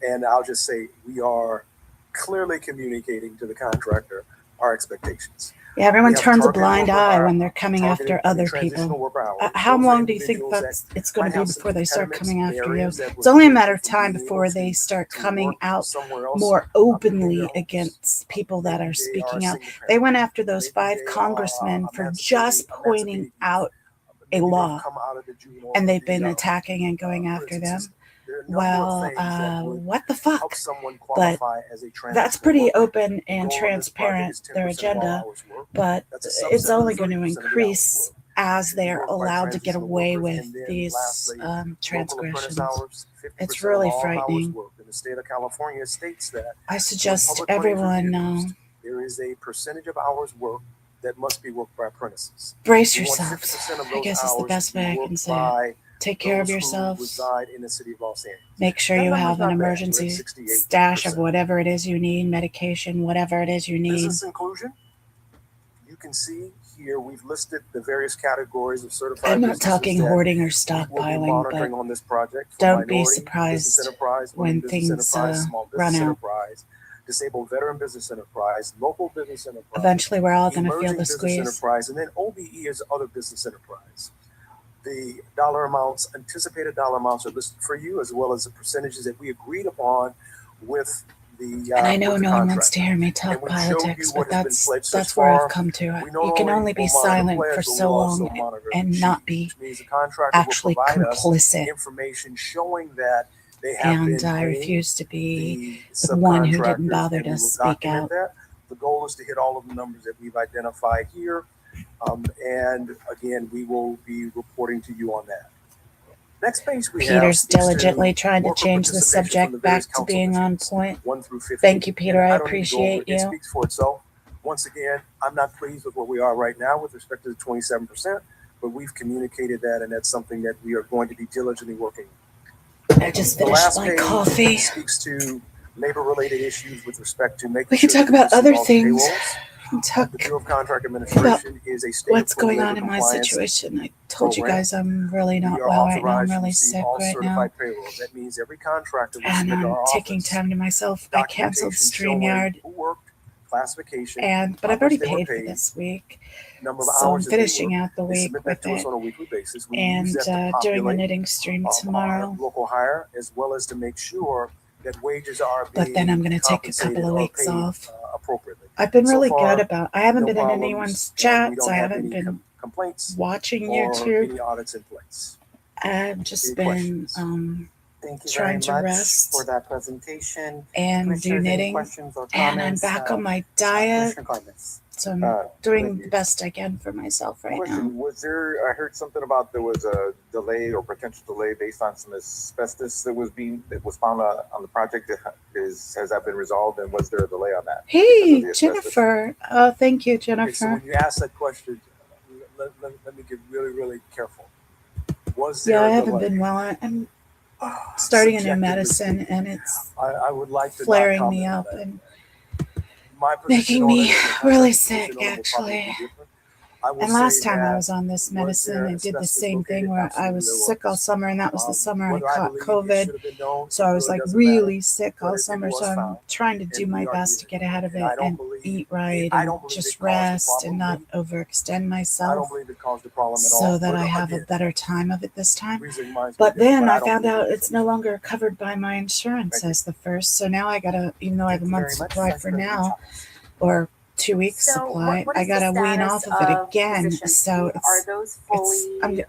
And I'll just say we are clearly communicating to the contractor our expectations.
Yeah, everyone
We have
turns a
targeted
blind
local
eye
hire,
when they're coming
targeted
after other
transitional
people.
worker hours.
How
Those are
long do you think
individuals that
it's going
might
to be
have some
before they start
impediments,
coming after you?
barriers that
It's
would
only a
prevent
matter
them
of
from
time
being
before
able
they start
to
coming
work
out
somewhere else,
more
in their
openly
homes.
against people that
Maybe
are
they are a
speaking out.
single parent.
They went after those
Maybe
5
they are
congressmen for
emancipated-
just pointing
emancipated youth.
out a
Maybe they've
law,
come out of the juvenile
and they've
the,
been attacking and going after
prison
them.
system. There are a number of
Well,
things that would
what the fuck?
help someone
But
qualify as a transitional
that's pretty
worker.
open
The
and
goal of this project
transparent,
is 10%
their
of all
agenda,
hours worked.
but
That's a
it's
subset of
only
the
going to
30% of the hours
increase
worked.
as
Should be
they're
worked by
allowed to get
transitional
away
workers.
with
And then
these
lastly, local apprentice
transgressions.
hours, 50%
It's really
of all hours
frightening.
worked. And the state of California states that
I
when
suggest
public money is
everyone
refused, there is a percentage of hours worked that must be worked by apprentices.
brace
We want
yourselves.
50% of
I
those
guess is the
hours
best
to be
way I can
worked
say it.
by
Take care of
those who
yourselves.
reside in the city of Los Angeles.
Make sure
That
you
number's
have an
not bad. We're at
emergency
68%.
stash of whatever it is you need, medication, whatever it is you need.
Business inclusion. You can see here we've listed the various categories of certified
I'm not
businesses
talking
that
hoarding or
we will be
stockpiling,
monitoring
but
on this project. For
don't be
minority business
surprised
enterprise,
when
women business
things
enterprise, small
run
business
out.
enterprise, disabled veteran business enterprise, local business enterprise.
Eventually, we're all going to feel
emerging
the
business
squeeze.
enterprise, and then OBE is other business enterprise. The dollar amounts, anticipated dollar amounts, are listed for you, as well as the percentages that we agreed upon with the.
And I know
with the
no one wants
contract.
to hear me
And
talk
we've showed
politics,
you
but
what has been pledged thus
that's where
far.
I've come to.
We not
You can only
will
be
monitor
silent
pledge,
for
but
so
we'll also
long
monitor
and
achieve,
not be
which means the contractor
actually
will provide us
complicit.
information showing that they have
And
been
I
paying
refuse to be
the
the one who didn't
subcontractors,
bother
and we
to
will
speak
document
out.
that. The goal is to hit all of the numbers that we've identified here. And again, we will be reporting to you on that. Next page we have
Peter's
speaks to
diligently trying to
worker
change the
participation from
subject
the
back
various
to
council
being on
districts,
point.
1 through 15.
Thank you, Peter.
And
I
don't need to go over
appreciate
it. It
you.
speaks for itself. Once again, I'm not pleased with where we are right now with respect to the 27%, but we've communicated that, and that's something that we are going to be diligently working on.
I just
The
finished
last
my
page
coffee.
speaks to labor-related issues with respect to making
We can
sure
talk
that
about
we
other
receive all
things.
payrolls.
And talk
The Bureau of Contract Administration is a state
what's
approved
going on
labor
in my
compliance
situation. I told you
program.
guys I'm really
We
not
are
well right now. I'm
authorized to
really
receive
sick
all
right now.
certified payrolls. That means every contractor will
And
submit to
I'm
our
taking
office
time to myself. I canceled
documentation showing
StreamYard,
who worked, classification,
but
how
I've already
much they were
paid for
paid,
this week.
number of
So I'm
hours that they
finishing
worked.
out the
They
week
submit that
with
to us
it
on a weekly basis. We
and
use that to
doing the
populate
knitting stream
our
tomorrow.
local hire, as well as to make sure that wages are being
But then I'm going to take a
compensated
couple of
or
weeks
paid
off.
appropriately.
I've been
So
really
far,
good about. I haven't
no
been in
problems,
anyone's
and we
chats.
don't
I
have
haven't
any
been
complaints
watching
or
YouTube.
any audits in place.
I've just
Any
been
questions?
Thank you
trying
very
to
much
rest
for that presentation.
and do
Commissioners, any
knitting.
questions or
And I'm
comments?
back on my diet,
Commissioner Clemens.
so I'm
Thank
doing
you.
the best I can for myself right now.
Question, was there, I heard something about there was a delay or potential delay based on some asbestos that was found on the project. Has that been resolved, and was there a delay on that?
Hey,
Because of the asbestos?
Jennifer. Oh, thank you,
Okay, so
Jennifer.
when you ask that question, let me get really, really careful. Was there
Yeah, I
a
haven't
delay?
been well. I'm starting a new
Subjectively
medicine,
speaking,
and it's
I would like to
flaring
not
me
comment on
up
that.
and
My
making
position on it
me
and the contractor's
really
position
sick,
on it will probably
actually.
be different. I will
And last
say
time I
that
was on this
was
medicine,
there
I did the
asbestos
same thing
located?
where I
Absolutely
was
there
sick all
was.
summer, and that was the summer I
Whether I
caught
believe it
COVID.
should have been known,
So I was
really
like
doesn't matter.
really sick
But
all
it
summer.
was
So I'm
found,
trying to do
and
my
we are
best to
dealing
get ahead of
with
it
it.
and eat right
I
and
don't believe
just
it caused the
rest and not
problem.
overextend
I don't
myself
believe it caused the problem at all.
so that
But
I have a
again,
better time of it this time.
reason reminds me
But
of this,
then
but
I
don't
found
believe
out
it.
it's no longer covered by my insurance
Thank you.
as the first. So now I gotta, even though I have a
Thank you
month's
very much,
supply
Vice
for
President
now,
Childs.
or 2 weeks
So
supply,
what
I
is the
gotta wean
status
off of it
of
again.
positions?
So
Are those fully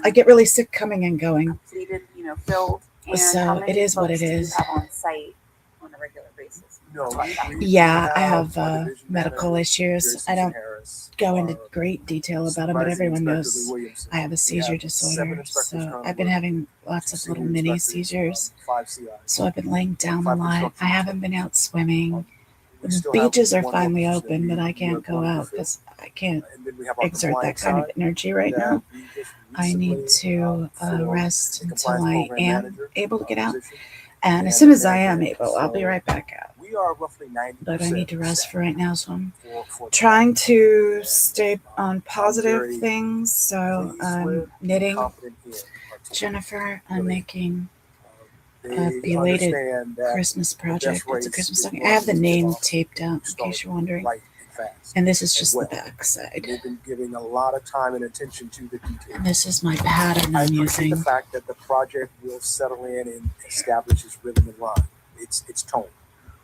I get really sick coming and going.
completed, filled? And
So
how many
it is what
folks
it
do you
is.
have on site on a regular basis?
No,
Yeah, I have
our division
medical
manager,
issues.
Jason
I don't
Harris,
go into
our
great detail about them, but
supervising
everyone
inspector,
knows
Lee Williamson.
I have a
We
seizure
have 7
disorder.
inspectors
So
currently
I've been
working,
having lots
2
of little
senior
mini
inspectors,
seizures.
5 CIs.
So I've been laying down a
5
lot. I
construction
haven't been out swimming.
We still have
Beaches are
one
finally
office that
open, but I
we are
can't go
going to
out
fill.
because I can't
And then we have our
exert that
compliance
kind of
side
energy right
that
now.
we just
I need
recently,
to
for
rest
the
until
compliance
I
program
am
manager
able to get out.
position
And as
and
soon
a
as I am
manager.
able, I'll be
So
right back out.
we are roughly 90%.
But I need to rest for right now, so I'm
for
trying to stay on
I'm
positive
very
things. So
pleased
I'm
with and
knitting.
confident in our team.
Jennifer, I'm
Really.
making a
They
belated
understand that
Christmas
the
project.
best
It's a
race
Christmas
is
stocking.
one
I have the
that
name
you
taped out in
start
case you're wondering.
right and fast.
And this is
as
just
well.
the back side.
They've been giving a lot of time and attention to the details.
And this is my pattern
I
I'm
appreciate
using.
the fact that the project will settle in and establish its rhythm and line, its tone.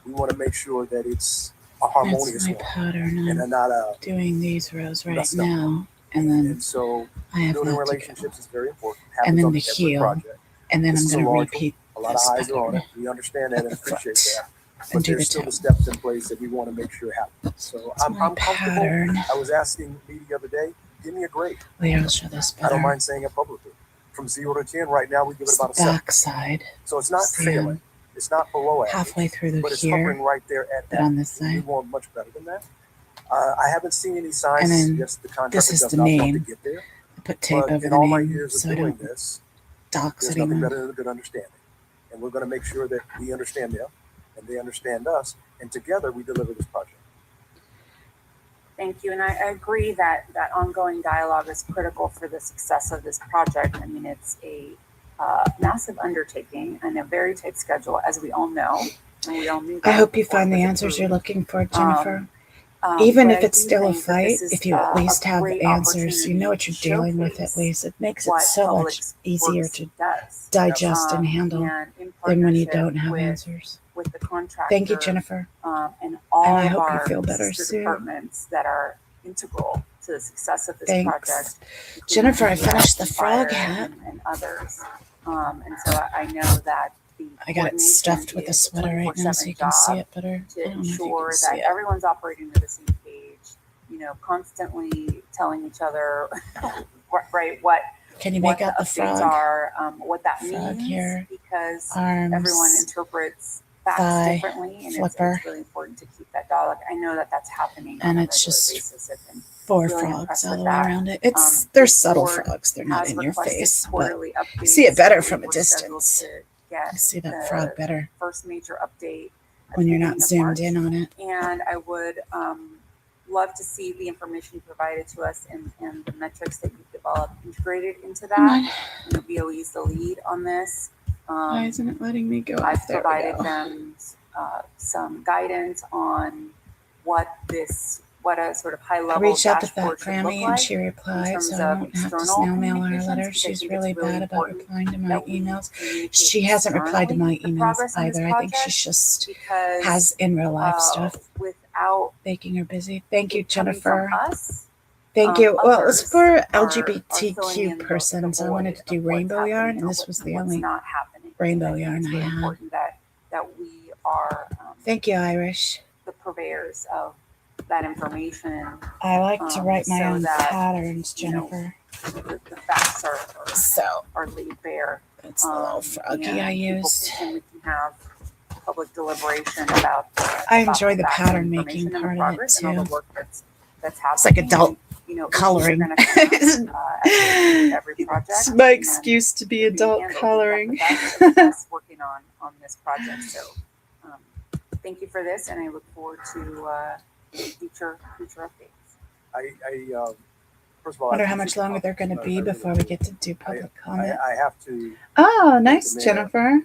We want to make sure that it's a harmonious
That's my
one
pattern.
and
I'm
not a
doing these rows right
messed up.
now. And then
And so
I have
building
that to go.
relationships is very important.
And
Happens
then
on
the
every
heel.
project.
And then
This
I'm
is a
going to
large one.
repeat
A lot
this
of eyes are on
pattern
it. We understand that
at
and
the
appreciate
front
that.
and
But
do the
there's still
toe.
the steps in place that we want to make sure happen. So
It's
I'm
my
comfortable.
pattern.
I was asking Lee the other day, give me a grade.
Wait, I'll show this
I don't
better.
mind saying it publicly. From 0 to 10, right now we give it
It's the
about a 7.
back side.
So it's not
See,
failing. It's not below average.
halfway through the
But it's
here,
hovering right there at
but on
that.
this
We
side.
want much better than that. I haven't seen any signs
And
to
then
suggest the contractor
this is
does
the
not want to
name.
get there.
I put tape
But
over
in
the
all my
name
years of
so I
doing
don't
this,
dox
there's nothing
anyone.
better than a good understanding. And we're going to make sure that we understand them and they understand us. And together we deliver this project.
Thank you. And I agree that ongoing dialogue is critical for the success of this project. I mean, it's a massive undertaking and a very tight schedule, as we all know. And we all knew that.
I hope you
before it
find the
was
answers you're
approved.
looking for, Jennifer.
But
Even if
I
it's
do
still a
think that
fight,
this is
if you at least
a
have
great
answers, you know what
opportunity
you're
to
dealing with at
showcase
least. It makes it
what
so
Public
much easier
Works
to
does,
digest and handle
and in
than when you
partnership
don't have
with
answers.
the contractor.
Thank you, Jennifer.
And all
And I
of
hope you
our
feel better
sister
soon.
departments that are integral to the success of this
Thanks.
project. including
Jennifer, I
PBS,
finished the frog
Fire,
hat.
and others. And so I know that the
I got it stuffed with a sweater right now so you can see it better.
to
I don't know if you
ensure
can
that
see it.
everyone's operating to the same page, you know, constantly telling each other, right, what
Can you
what
make out the
updates
frog?
are, what that
Frog
means,
here.
because
Arms,
everyone interprets facts
thigh,
differently, and
flipper.
it's really important to keep that dialogue. I know that that's happening
And
on a
it's
regular
just
basis. I've been
4
really
frogs
impressed
all
with
the way
that.
around it. They're subtle frogs. They're not
has
in your
requested
face, but
quarterly
you
updates.
see it better from a
We're scheduled
distance.
to get
You see that
the
frog better
first major update at
when
the
you're
beginning
not
of
zoomed
March.
in on it.
And I would love to see the information you provided to us and the metrics that you've developed integrated into
Come
that.
on.
You know, BOE is the lead on this.
Why isn't it letting me go?
I've
There we
provided
go.
them some guidance on what a sort of high
I
level
reached out to
dashboard
Fat
should look
Grammy and
like
she
in
replied,
terms
so I
of
won't have to
external
snail mail her a
communications,
letter.
because I
She's
think
really
it's really
bad about
important
replying to my
that we
emails.
communicate
She hasn't replied to my
externally the
emails
progress on this
either. I think she
project,
just
because
has in real life stuff
without
making her busy. Thank you,
it coming
Jennifer.
from us,
Thank you. Well, it's
others
for
are filling
LGBTQ
in the
persons. I wanted
void
to do
of what's
rainbow yarn,
happening
and
or
this was the
what's
only
not happening.
rainbow
I think
yarn
it's
I
really
had.
important that we are
Thank you, Irish.
the purveyors of that information.
I like to write my
so
own
that,
patterns,
you know,
Jennifer.
the facts
So
are laid bare.
That's the little froggy
and
I
people
used.
can have public deliberation about
I enjoy the
facts and
pattern making
information and the
part of it
progress and all
too.
the work that's happening.
It's like adult
And, you know,
coloring.
issues are gonna come up, as every project.
It's my
and
excuse to be
they're being
adult
handled.
coloring.
We've got the best of us working on this project. So thank you for this, and I look forward to future updates.
First of all,
Wonder
I
how much
appreciate the
longer they're going to
comments.
be
I really
before we
do.
get to do public comment.
I have to.
Oh, nice,
commend
Jennifer.
and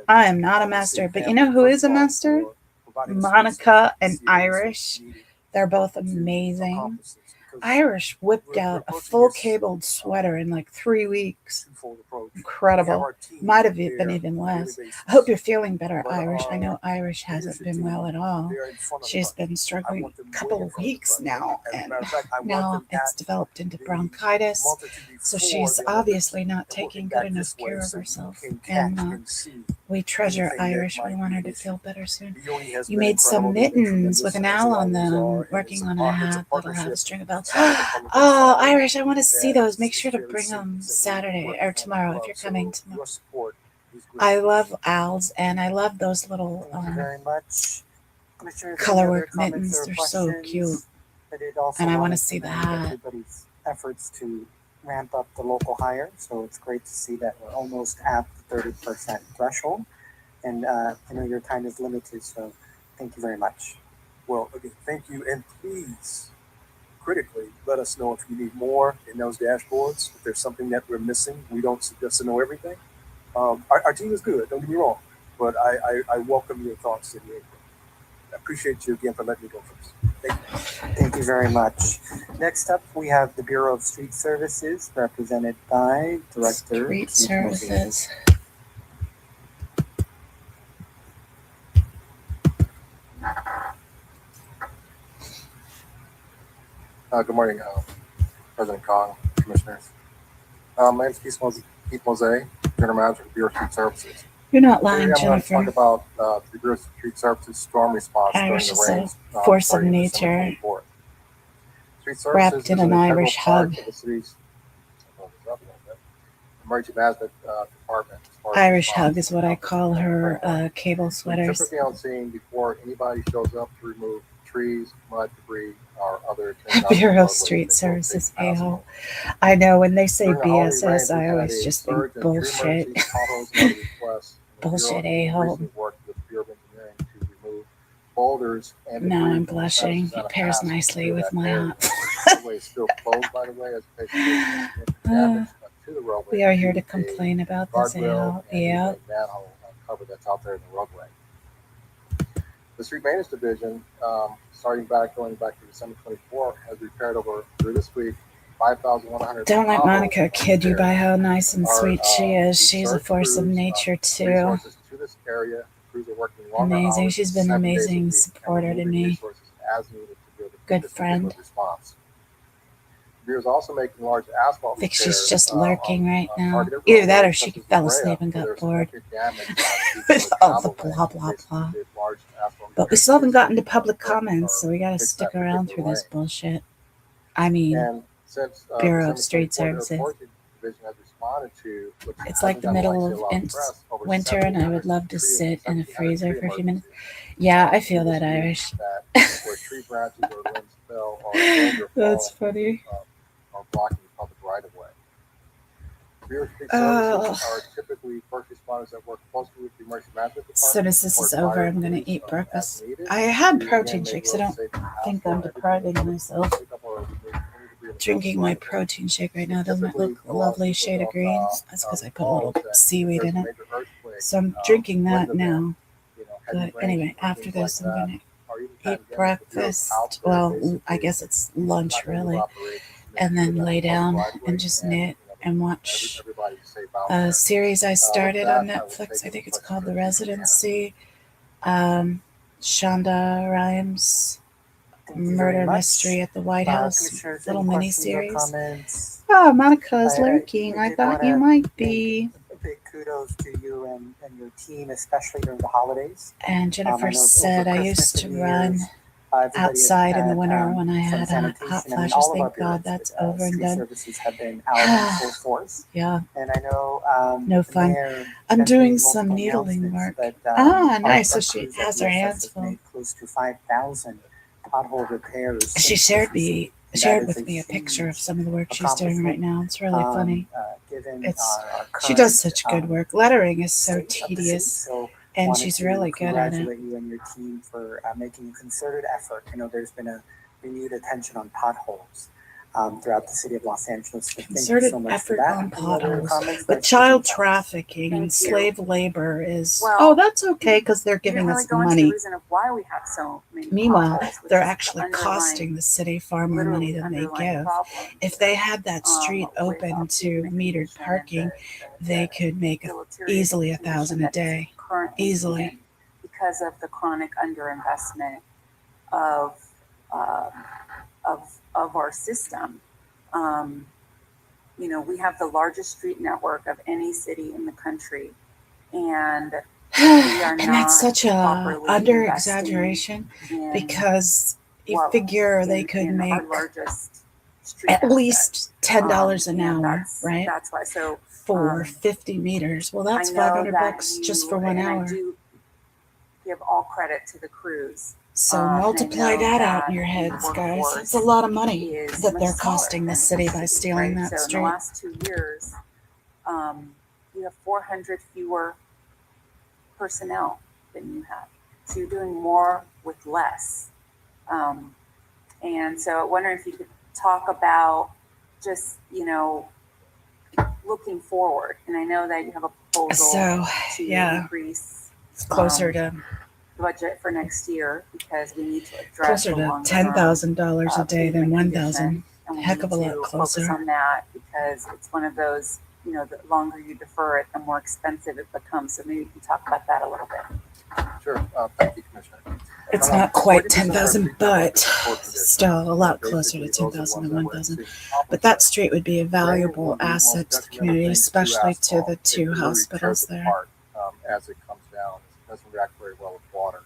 I am not a
the
master,
city
but you know
family,
who
first
is a
of all,
master?
for providing the space
Monica
that
and
the city is
Irish.
needed
They're both
to
amazing.
accomplish this, because
Irish whipped
we're
out a
approaching
full
this,
cabled sweater in like 3 weeks.
twofold approach. We have
Incredible.
our team
Might have
there
been even
on a daily
less.
basis.
I hope you're feeling better,
But
Irish. I
our
know Irish hasn't
leadership
been
team,
well at all.
they're in front of the
She's
project.
been
I
struggling
want them
a couple
way in
of
front of the
weeks
project.
now,
As a
and
matter of fact, I want
now
them
it's
at
developed into
the
bronchitis.
multitude
So
before
she's
the Olympics
obviously not
and working
taking
back
good enough
this way
care of
so you
herself.
can catch
And
and see
we treasure
anything that
Irish. We
might
want
be
her
an
to
issue.
feel better soon.
BOE has
You
been
made some
incredible. They've been
mittens with
tremendous,
an
as
owl
they
on
always
them,
are, and
working on a
it's
hat that'll have a
partnership
string of bells.
inside the Public Works
Oh,
Department
Irish, I want to see
that
those. Make
is
sure to
fairly
bring
simple,
them
that we
Saturday
work
or
on
tomorrow if
above.
you're coming
So
tomorrow.
your support is great.
I love owls and I love those little
Thank you very much. Commissioners,
color
any other
work
comments
mittens.
or
They're so
questions?
cute.
I did also
And I want
wanna
to see the
commend
hat.
everybody's efforts to ramp up the local hire. So it's great to see that we're almost at the 30% threshold. And I know your time is limited, so thank you very much.
Well, again, thank you, and please, critically, let us know if you need more in those dashboards. If there's something that we're missing, we don't suggest to know everything. Our team is good, don't get me wrong, but I welcome your thoughts and your input. I appreciate you again for letting me go first. Thank you.
Thank you very much. Next up, we have the Bureau of Street Services, represented by Director
Street
Keith Mosey.
services.
Good morning, President Kong, Commissioners. My name is Keith Mosey, General Manager of the Bureau of Street Services.
You're not lying,
Today, I'm going to talk
Jennifer.
about the Bureau of Street Services storm response
Irish
during
is
the
a
rains.
force of
starting December
nature,
24th. Street Services
wrapped in
is
an
integral
Irish
part
hug.
of the city's emergency management department. As far as
Irish
response
hug is what I call her cable
We're
sweaters.
typically on scene before anybody shows up to remove trees, mud, debris, or other
Bureau of Street Services, a-hole. I know when they say
During the holiday rains,
BSS, I
we've had
always
a
just
surge
think
in tree
bullshit.
emergencies, potholes, and other requests. The
Bullshit,
Bureau
a-hole.
recently worked with the Bureau of Engineering to remove boulders and
Now
debris
I'm
from
blushing.
fences and
It
a
pairs
path
nicely
through
with
that
my
area.
hat.
The roadway is still closed, by the way, as a case of damage to the roadway.
We are here
due
to complain about this,
guardrail
a-hole.
and
Yeah.
a manhole cover that's out there in the roadway. The Street Maintenance Division, going back to December 24, has repaired over through this week 5,100.
Don't let Monica kid you by how nice and
Our,
sweet she is.
the
She's a
search
force of
crews,
nature too.
resources to this area. Crews are working longer
Amazing.
hours,
She's been an
7 days a
amazing
week, and
supporter to
removing
me.
resources as needed to be able to
Good
this particular
friend.
response. The Bureau is also making large asphalt
I think she's
repairs,
just lurking right
on
now.
targeted
Either that or
roadways
she
such as
fell
La Brea,
asleep and
where
got
there's
bored
significant damage due to
with all the
travel
blah,
lanes.
blah,
Basically
blah.
did large asphalt
But we
repairs
still haven't gotten to
to
public
or
comments, so we got to
fix
stick
that
around
particular
through this
lane.
bullshit. I mean,
And since
Bureau of
December
Street
24, the
Services.
Forestry Division has responded to, which
It's like
hasn't
the
gotten
middle
actually a
of
lot of press, over
winter, and I would
1,700
love to
tree-
sit in a
1,700
freezer
tree
for a few minutes.
emergencies.
Yeah, I
In
feel
this
that
week,
Irish.
where tree branches or limbs fell or limbs are
That's
falling,
funny.
are blocking the public right of way. Bureau of Street
Oh.
Services are typically first responders that work closely with the emergency management department.
As soon as this is over, I'm going to eat breakfast. I had protein shakes. I don't think I'm depriving myself. Drinking my protein shake right now. Doesn't it look a lovely shade of green? That's because I put a little seaweed in it. So I'm drinking that now. But anyway, after this, I'm going to eat breakfast. Well, I guess it's lunch really. And then lay down and just knit and watch a series I started on Netflix. I think it's called The Residency. Shonda Rhimes
Thank you very
murder
much.
mystery at the White House
Commissioners,
little
any
mini
questions or
series.
comments?
Oh, Monica's
I
lurking. I
did
thought you
wanna
might be.
A big kudos to you and your team, especially during the holidays.
And Jennifer
I know
said
over
I used
Christmas
to
and New
run
Year's, everybody has
outside in the
had,
winter when I
some
had
sanitation.
hot
I mean,
flashes.
all of our
Thank God
bureaus,
that's over and
street
done.
services have been out in full force.
Yeah,
And I know
no
the
fun.
mayor
I'm
has
doing
made
some
multiple
needling
announcements,
work.
but,
Nice.
our
So she
crews at
has her
BSS
hands
have
full.
made close to 5,000 pothole repairs.
She
since
shared
Christmas Eve. And
shared
that is
with me a picture of
huge
some of the work she's doing right now. It's really funny.
Given
It's
our
she does
current,
such good work. Lettering is so
state of the city.
tedious,
So
and
wanted
she's
to
really good at it.
congratulate you and your team for making a concerted effort. I know there's been a renewed attention on potholes throughout the city of Los Angeles. So thank you
Concerted
so much for
effort
that.
on
Any other
potholes.
comments?
But
Vice
child
President
trafficking and
Thank you.
slave labor is
Well,
that's okay because they're
You
giving
didn't really
us
go into the
money.
reason of why we have so many
Meanwhile,
potholes, which
they're
is the
actually
underlying-
costing the city far more money
literally
than they
underlying
give.
problem.
If they had that street
with
open
our
to
pavement
metered
condition and
parking, they could make
deleterious
easily
condition
1,000 a
that it's
day.
currently
Easily.
in because of the chronic underinvestment of our system. We have the largest street network of any city in the country, and we are
And
not
that's such a
properly
under
investing
exaggeration
in
because you
what-
figure they
in-
could
in
make
our largest street
at
asset.
least $10 an
And
hour,
that's,
right?
That's why. So
For 50 meters. Well, that's
I know
$500
that
just for
you-
1
and
hour.
I do give all credit to the crews
So
And I
multiply
know
that out in your
the
heads, guys.
workforce
It's a lot of money
is
that
much
they're
smaller
costing the
than
city
it
by
used to be,
stealing
right?
that
So in
street.
the last 2 years, you have 400 fewer personnel than you have. So you're doing more with less. And so I wonder if you could talk about just, looking forward. And I know that you have a proposal
So,
to
yeah,
increase
it's closer to
budget for next year because we need to address
closer
the
to
long-term,
$10,000 a day than
pavement
1,000.
condition, and we
Heck of a
need
lot
to focus
closer.
on that because it's one of those, the longer you defer it, the more expensive it becomes. So maybe you can talk about that a little bit.
Sure. Thank you, Commissioner.
It's not quite 10,000, but
still
still a lot closer to 10,000 than 1,000. But that street would be a valuable asset to the community, especially to the two hospitals there.
As it comes down, it doesn't react very well with water.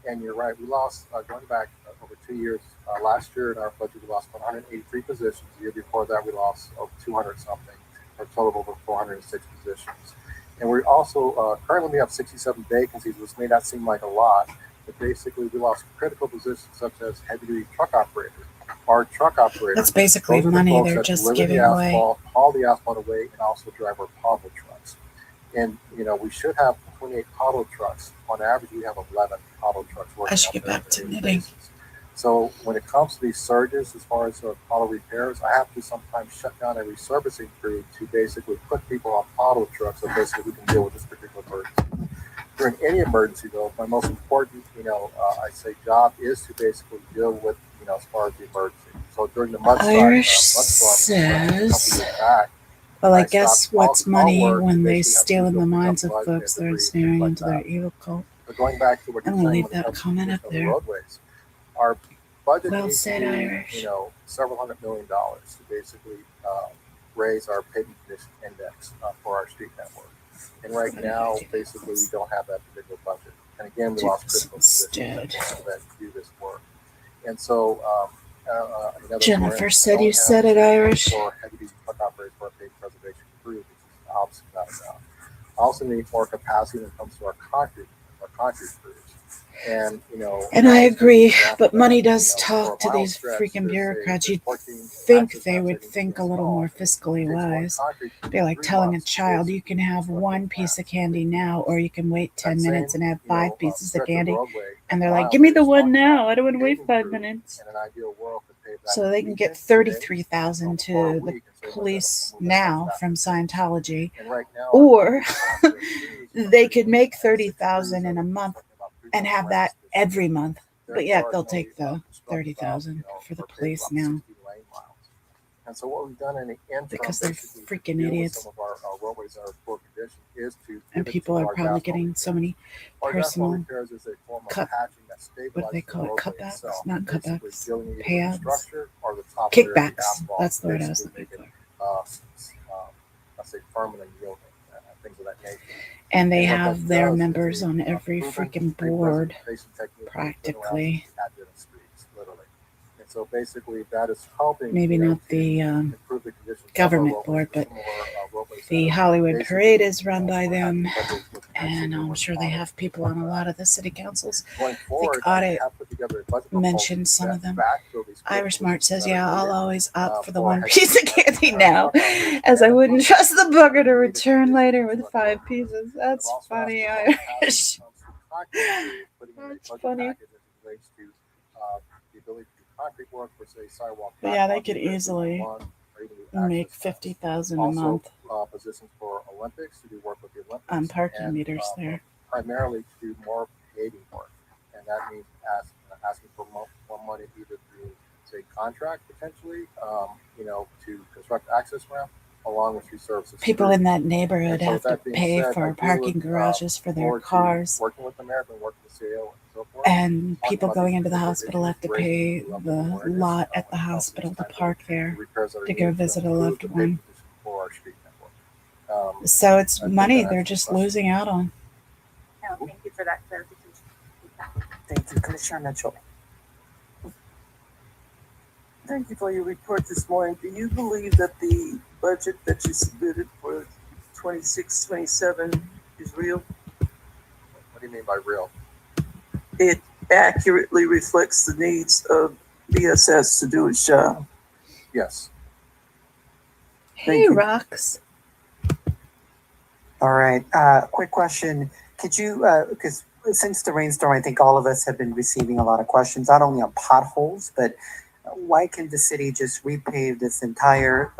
And you're right, we lost, going back over 2 years, last year in our budget, we lost 183 positions. The year before that, we lost over 200 something, or a total of over 406 positions. And we also, currently we have 67 vacancies, which may not seem like a lot, but basically we lost critical positions such as heavy-duty truck operators. Our truck operators.
That's basically
those are the
money
folks
they're
that
just
deliver
giving
the
away.
asphalt, haul the asphalt away, and also drive our pottle trucks. And, we should have 28 pottle trucks. On average, we have 11 pottle trucks working.
I should
out
get
there
back
on a
to
daily
knitting.
basis. So when it comes to these surges, as far as pottle repairs, I have to sometimes shut down a resurfacing crew to basically put people on pottle trucks so basically we can deal with this particular emergency. During any emergency, though, my most important, I say job is to basically deal with, as far as the emergency. So during the
Irish says, well, I guess what's money when they steal in the minds of folks that are ensnaring into their evil cult.
But going back to what
I'm
you're
gonna
saying
leave
when it
that
comes to
comment up
the
there.
roadways, our budget
Well
needs
said,
to be,
Irish.
several $100 million to basically raise our pavement condition index for our street network. And right now, basically, we don't have that particular budget. And again, we lost critical positions that do this work. And so,
Jennifer said you said it, Irish.
For heavy-duty truck operators for our pavement preservation crew, which is obviously not enough. I also need more capacity when it comes to our concrete crews. And
I agree, but money does talk to these freaking bureaucrats. You'd think they would think a little more fiscally wise. Be like telling a child you can have one piece of candy now, or you can wait 10 minutes and have 5 pieces of candy. And they're like, give me the one now. I don't want to wait 5 minutes. So they can get $33,000 to the police now from Scientology, or they could make $30,000 in a month and have that every month, but yet they'll take the $30,000 for the police now.
And so what we've done in the interim,
because they're freaking
deal with
idiots.
some of our roadways that are poor condition is to
And people are probably getting so many personal
repairs is a form of
cut,
patching that
what do they
stabilizes
call
the
it,
roadway
cutbacks,
itself,
not
basically
cutbacks,
dealing either with the
payouts,
structure or the top layer of the
kickbacks,
asphalt,
that's the word I was
basically
looking
make
for.
it, I say permanent yielding, things of that nature.
And they
And what
have
that
their
does is
members
a
on every
proven
freaking board,
preservation technique
practically.
that's been around since the advent of streets, literally. And so basically that is helping,
Maybe not the
improve the conditions of our
government
roadways,
board, but
some of our roadways
the
that are
Hollywood
basically,
Parade is run by them.
budgets with
And I'm
with
sure they have people on a lot of the city councils.
Going
I
forward,
think Audit
have put together a budget proposal
mentioned some
that
of them.
backfill these critical
Irish Mart says,
positions that
yeah,
are
I'll
needed,
always opt for the
for
one
heavy
piece of
truck
candy now,
truck operators
as I
and
wouldn't
the
trust the bugger to
needed
return later with
truck
5
operators.
pieces.
I've
That's
also asked
funny,
for more capacity
Irish.
when it comes to concrete, putting in a
That's
budget
funny.
package as it relates to the ability to do concrete work for, say, sidewalk.
But yeah, they
blacktop
could
repairs
easily
one, or even do
make
access roads.
$50,000 a
Also,
month
positions for Olympics to do work with the Olympics.
on parking
and,
meters there.
primarily to do more paving work, and that means asking for more money either through, say, contract potentially, to construct access ramp along with resurfacing.
People in that neighborhood
And so
have to
that being
pay
said, I
for
do
parking
look,
garages for their
forward to
cars.
working with the mayor, been working with CAO and so forth.
And
Talk
people
about
going
these
into the
particular
hospital have to
issues,
pay
raising the level of
the
awareness,
lot at the
when it comes to
hospital
these
to
kinds of
park there
repairs that are
to go
needed
visit a
improve
loved
the pavement
one.
condition for our street network.
So it's
I think
money
that
they're
answers the
just
question.
losing out on.
No, thank you for that clarification.
Thank you, Commissioner Mitchell.
Thank you for your report this morning. Do you believe that the budget that you submitted for 26-27 is real?
What do you mean by real?
It accurately reflects the needs of BSS to do its job?
Yes.
Hey, Rox.
All right. Quick question. Could you, because since the rainstorm, I think all of us have been receiving a lot of questions, not only on potholes, but why can the city just repave this entire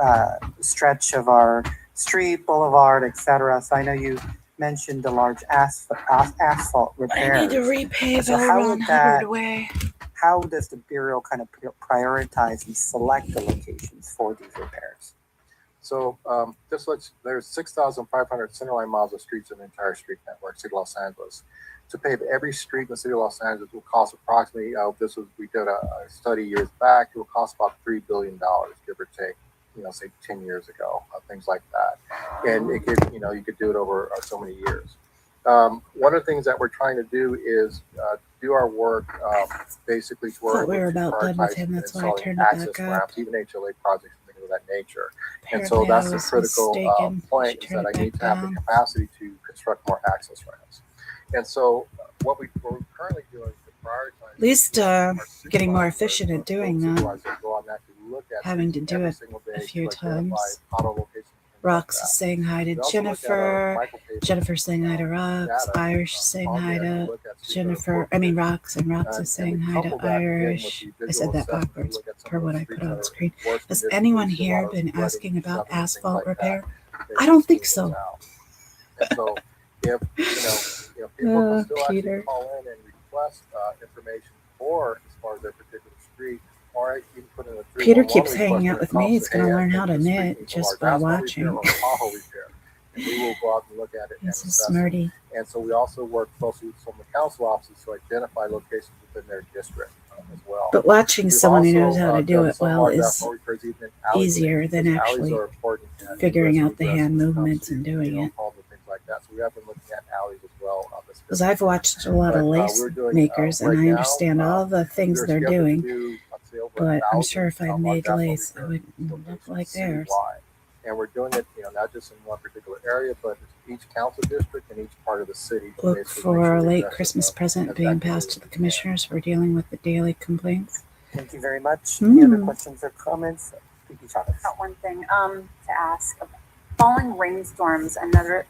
stretch of our street, boulevard, etc.? So I know you mentioned the large asphalt repairs.
I need to repave
So
over
how
on
would that,
Hubbard Way.
how does the Bureau kind of prioritize and select the locations for these repairs?
So there's 6,500 centerline miles of streets in the entire street network, City of Los Angeles. To pave every street in the City of Los Angeles will cost approximately, we did a study years back, it will cost about $3 billion, give or take, say 10 years ago, things like that. And it could, you could do it over so many years. One of the things that we're trying to do is do our work basically to
Thought we were about done with him. That's why I turned it
access
back up.
ramps, even HOA projects and things of that nature. And
Apparently
so that's
I
the
was
critical
mistaken.
point, is
Should turn
that
it
I need
back
to have
down.
the capacity to construct more access ramps. And so what we're currently doing is to prioritize.
At least getting more efficient at doing that. Having to do it a few times. Rox is saying hi to Jennifer. Jennifer's saying hi to Rox. Irish is saying hi to Jennifer. Rox, and Rox is saying hi to Irish. I said that backwards per what I put on screen. Has anyone here been asking about asphalt repair? I don't think so.
So if people can still actually
Peter.
call in and request information for as far as their particular street, or even put in a
Peter
311
keeps hanging out
request
with me. He's
when it
going to
comes
learn
hey,
how to
I think the street
knit
needs a
just
large
by
asphalt
watching.
repair or pothole repair. And we will go out and look at it and
He's a
assess it.
smarty.
And so we also work closely with some of the council offices to identify locations within their district as well.
But watching
We've
someone who knows
also,
how to do
done
it
some
well
large
is
asphalt repairs even in alleyways,
easier than
because alleys
actually
are important in
figuring
addressing
out the hand
when it comes
movements
to,
and doing it.
all the things like that. So we have been looking at alleys as well.
Because I've watched a lot of lace
we're doing,
makers and
right
I
now,
understand all the things
we're
they're
scheduled to
doing.
do, let's say, over
But I'm
1,000
sure if I
large
made
asphalt
lace, it
repairs
wouldn't look like theirs.
citywide. And we're doing it, not just in one particular area, but each council district and each part of the city. to
Look
basically
for
make sure
a
we
late
address it
Christmas present
as
being
accurately
passed
as
to the
we can.
commissioners for dealing with the daily complaints.
Thank you very much. Any other
Hmm.
questions or comments? Thank you, Chavez.
Got one thing to ask. Following rainstorms, another